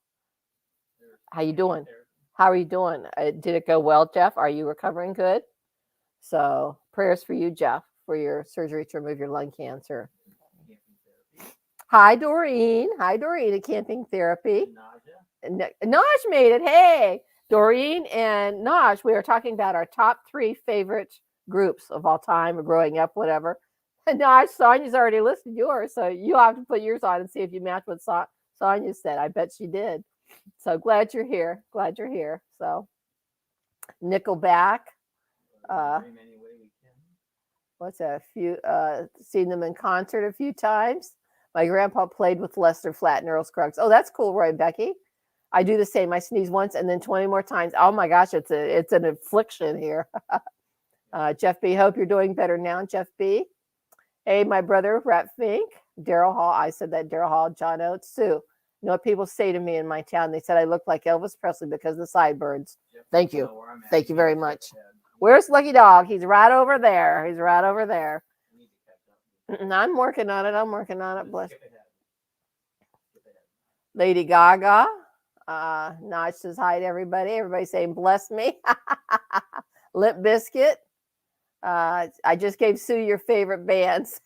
How you doing? How are you doing? Did it go well, Jeff? Are you recovering good? So prayers for you, Jeff, for your surgery to remove your lung cancer. Hi, Doreen. Hi, Doreen at Camping Therapy. Naj made it. Hey. Doreen and Naj, we are talking about our top 3 favorite groups of all time or growing up, whatever. And Naj, Sonia's already listed yours, so you'll have to put yours on and see if you match what Sonia said. I bet she did. So glad you're here. Glad you're here. So Nickelback. What's that? Seen them in concert a few times. My grandpa played with Lester Flatt and Earl Scruggs. Oh, that's cool, Roy Becky. I do the same. I sneeze once and then 20 more times. Oh my gosh, it's an affliction here. Jeff B, hope you're doing better now, Jeff B. Hey, my brother, Rat Fink, Daryl Hall. I said that, Daryl Hall, John Oates, Sue. You know what people say to me in my town? They said I look like Elvis Presley because of the sideburns. Thank you. Thank you very much. Where's Lucky Dog? He's right over there. He's right over there. I'm working on it. Bless. Lady Gaga. Notch says hi to everybody. Everybody saying bless me. Lip Biscuit. I just gave Sue your favorite bands.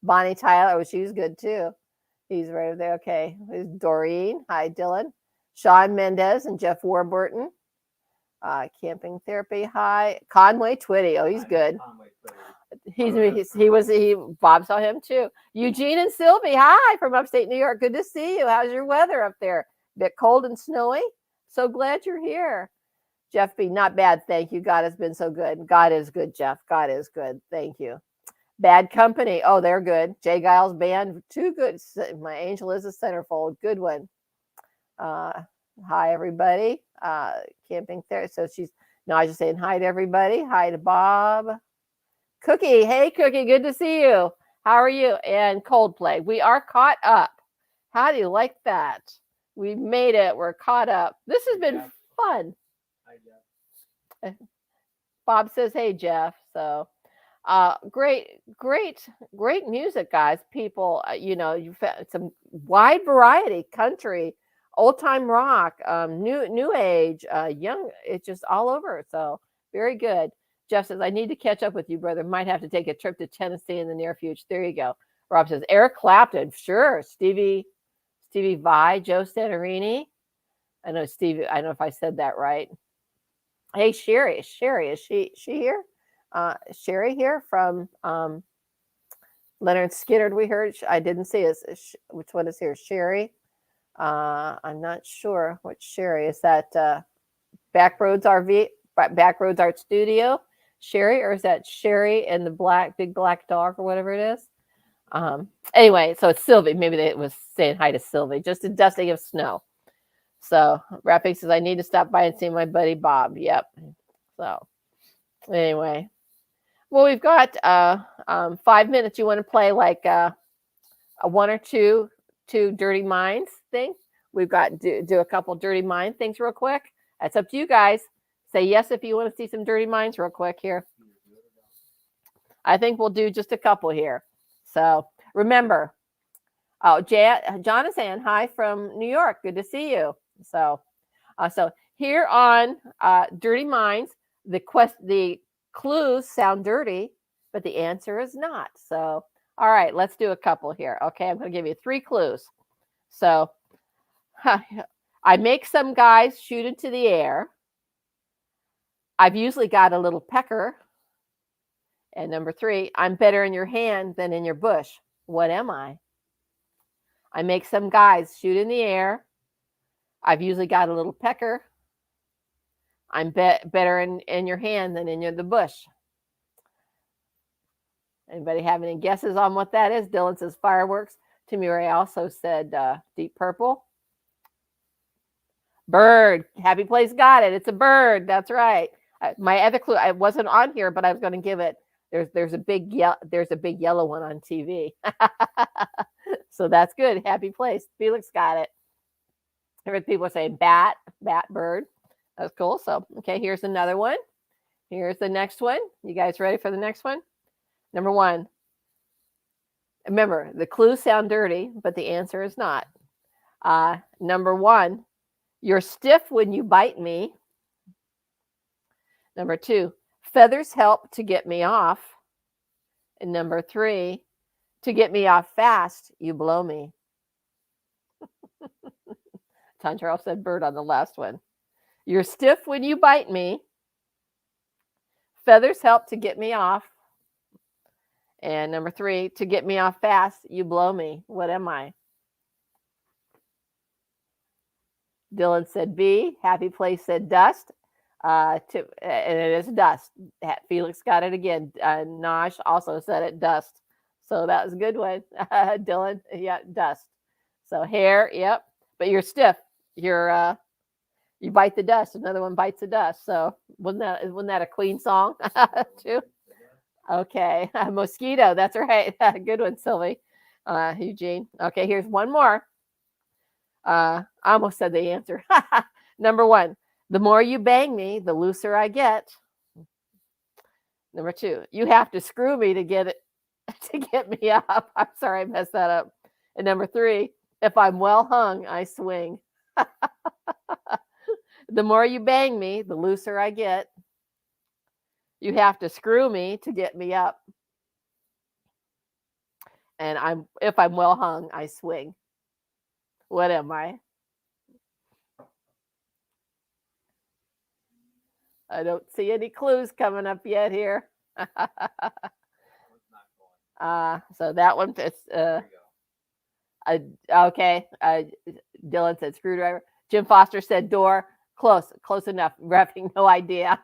Bonnie Tyler. Oh, she's good too. He's right over there. Okay. There's Doreen. Hi, Dylan. Sean Mendez and Jeff Warburton. Camping Therapy. Hi. Conway Twitty. Oh, he's good. Bob saw him too. Eugene and Sylvie. Hi from upstate New York. Good to see you. How's your weather up there? Bit cold and snowy. So glad you're here. Jeff B, not bad. Thank you. God has been so good. God is good, Jeff. God is good. Thank you. Bad Company. Oh, they're good. Jay Giles Band. Too good. My Angel is a centerfold. Good one. Hi, everybody. Camping there. So I just saying hi to everybody. Hi to Bob. Cookie. Hey, Cookie. Good to see you. How are you? And Coldplay. We are caught up. How do you like that? We made it. We're caught up. This has been fun. Hi, Jeff. Bob says, hey, Jeff. So great music, guys. People, you've had some wide variety, country, old time rock, new age, young, it's just all over. So very good. Jeff says, I need to catch up with you, brother. Might have to take a trip to Tennessee in the near future. There you go. Rob says, Eric Clapton. Sure. Stevie Vai, Joe Santorini. I know Stevie. I don't know if I said that right. Hey, Sherry, is she here? Sherry here from Leonard Skinner. We heard. I didn't see which one is here. Sherry. I'm not sure which Sherry is. That Backroads Art Studio. Sherry, or is that Sherry and the big black dog or whatever it is? Anyway, so it's Sylvie. Maybe it was saying hi to Sylvie. Just a dusting of snow. So Rapping says, I need to stop by and see my buddy Bob. Yep. So anyway, well, we've got 5 minutes. You want to play like a one or two Dirty Minds thing? We've got do a couple Dirty Mind things real quick. That's up to you guys. Say yes if you want to see some Dirty Minds real quick here. I think we'll do just a couple here. So remember, John is saying hi from New York. Good to see you. So here on Dirty Minds, the clues sound dirty, but the answer is not. So, all right, let's do a couple here. Okay, I'm going to give you 3 clues. So, I make some guys shoot into the air. I've usually got a little pecker. And number 3, I'm better in your hand than in your bush. What am I? I make some guys shoot in the air. I've usually got a little pecker. I'm better in your hand than in the bush. Anybody have any guesses on what that is? Dylan says fireworks. Timmy Ray also said deep purple. Bird. Happy Place got it. It's a bird. That's right. My other clue, I wasn't on here, but I was going to give it. There's a big yellow one on TV. So that's good. Happy Place. Felix got it. I heard people saying bat, bird. That's cool. So, okay, here's another one. Here's the next one. You guys ready for the next one? Number 1. Remember, the clues sound dirty, but the answer is not. Number 1, you're stiff when you bite me. Number 2, feathers help to get me off. And number 3, to get me off fast, you blow me. Tom Charles said bird on the last one. You're stiff when you bite me. Feathers help to get me off. And number 3, to get me off fast, you blow me. What am I? Dylan said B. Happy Place said dust. And it is dust. Felix got it again. Nosh also said it dust. So that was a good one. Dylan, yeah, dust. So hair, yep. But you're stiff. You're you bite the dust. Another one bites the dust. So wasn't that a Queen song too? Okay, mosquito. That's right. Good one, Sylvie. Eugene. Okay, here's one more. I almost said the answer. Number 1. The more you bang me, the looser I get. Number 2, you have to screw me to get me up. I'm sorry, I messed that up. And number 3, if I'm well hung, I swing. The more you bang me, the looser I get. You have to screw me to get me up. And if I'm well hung, I swing. What am I? I don't see any clues coming up yet here. So that one fits. Okay. Dylan said screwdriver. Jim Foster said door. Close enough. Reffing, no idea.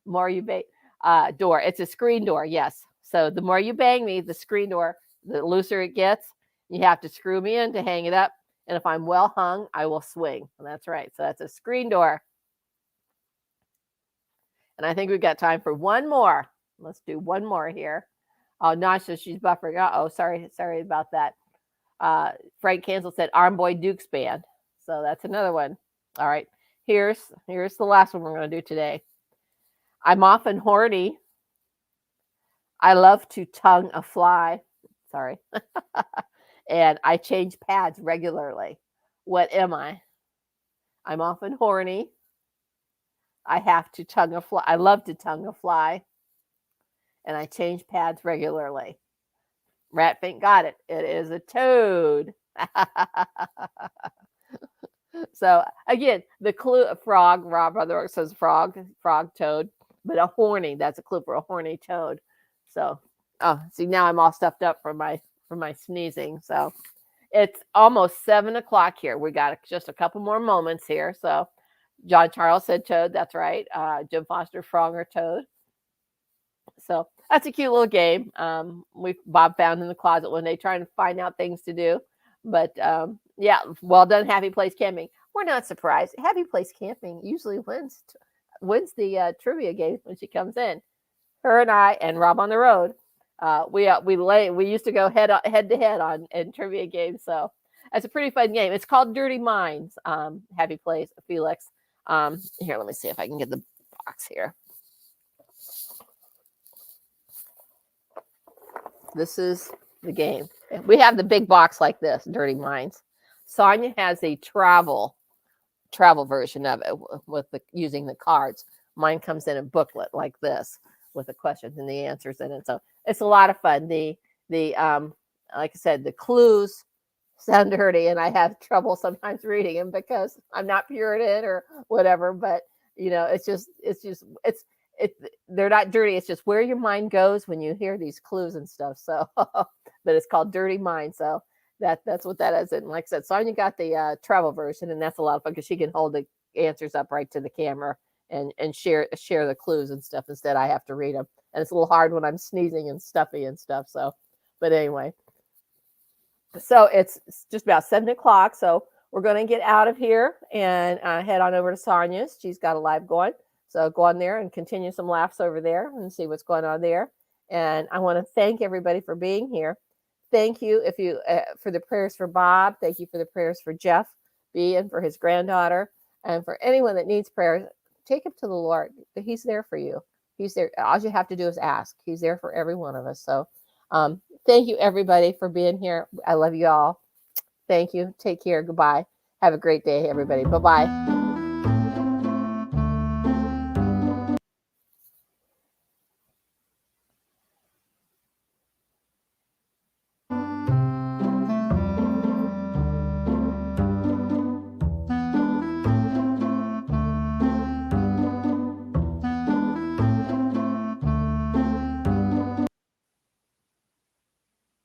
More you bang. Door. It's a screen door. Yes. So the more you bang me, the screen door, the looser it gets. You have to screw me in to hang it up. And if I'm well hung, I will swing. And that's right. So that's a screen door. And I think we've got time for one more. Let's do one more here. Oh, Nasha, she's buffering. Uh-oh, sorry about that. Frank Cancel said Arm Boy Duke's Band. So that's another one. All right. Here's the last one we're going to do today. I'm often horny. I love to tongue a fly. Sorry. And I change pads regularly. What am I? I'm often horny. I have to tongue a fly. I love to tongue a fly. And I change pads regularly. Ratfink got it. It is a toad. So again, the clue, frog, Rob Brother says frog, toad, but a horny, that's a clue for a horny toad. So, see, now I'm all stuffed up for my sneezing. So it's almost 7 o'clock here. We got just a couple more moments here. So John Charles said toad. That's right. Jim Foster, frog or toad. So that's a cute little game. Bob found in the closet one day trying to find out things to do. But yeah, well done, Happy Place Camping. we're not surprised. Happy Place Camping usually wins the trivia game when she comes in. Her and I and Rob on the road. We used to go head to head on in trivia games. So it's a pretty fun game. It's called Dirty Minds. Happy Place, Felix. Here, let me see if I can get the box here. This is the game. We have the big box like this, Dirty Minds. Sonia has a travel version of it with using the cards. Mine comes in a booklet like this with the questions and the answers in it. So it's a lot of fun. The like I said, the clues sound dirty, and I have trouble sometimes reading them because I'm not Puritan or whatever. But they're not dirty. It's just where your mind goes when you hear these clues and stuff. So, but it's called Dirty Mind. So that's what that is. And like I said, Sonia got the travel version, and that's a lot of fun because she can hold the answers up right to the camera and share the clues and stuff. Instead, I have to read them, and it's a little hard when I'm sneezing and stuffy and stuff. So, but anyway, so it's just about 7 o'clock. So we're going to get out of here and head on over to Sonia's. She's got a live going. So go on there and continue some laughs over there and see what's going on there. And I want to thank everybody for being here. Thank you for the prayers for Bob. Thank you for the prayers for Jeff B and for his granddaughter. And for anyone that needs prayer, take it to the Lord. He's there for you. He's there. All you have to do is ask. He's there for every one of us. So thank you, everybody, for being here. I love you all. Thank you. Take care. Goodbye. Have a great day, everybody. Bye-bye.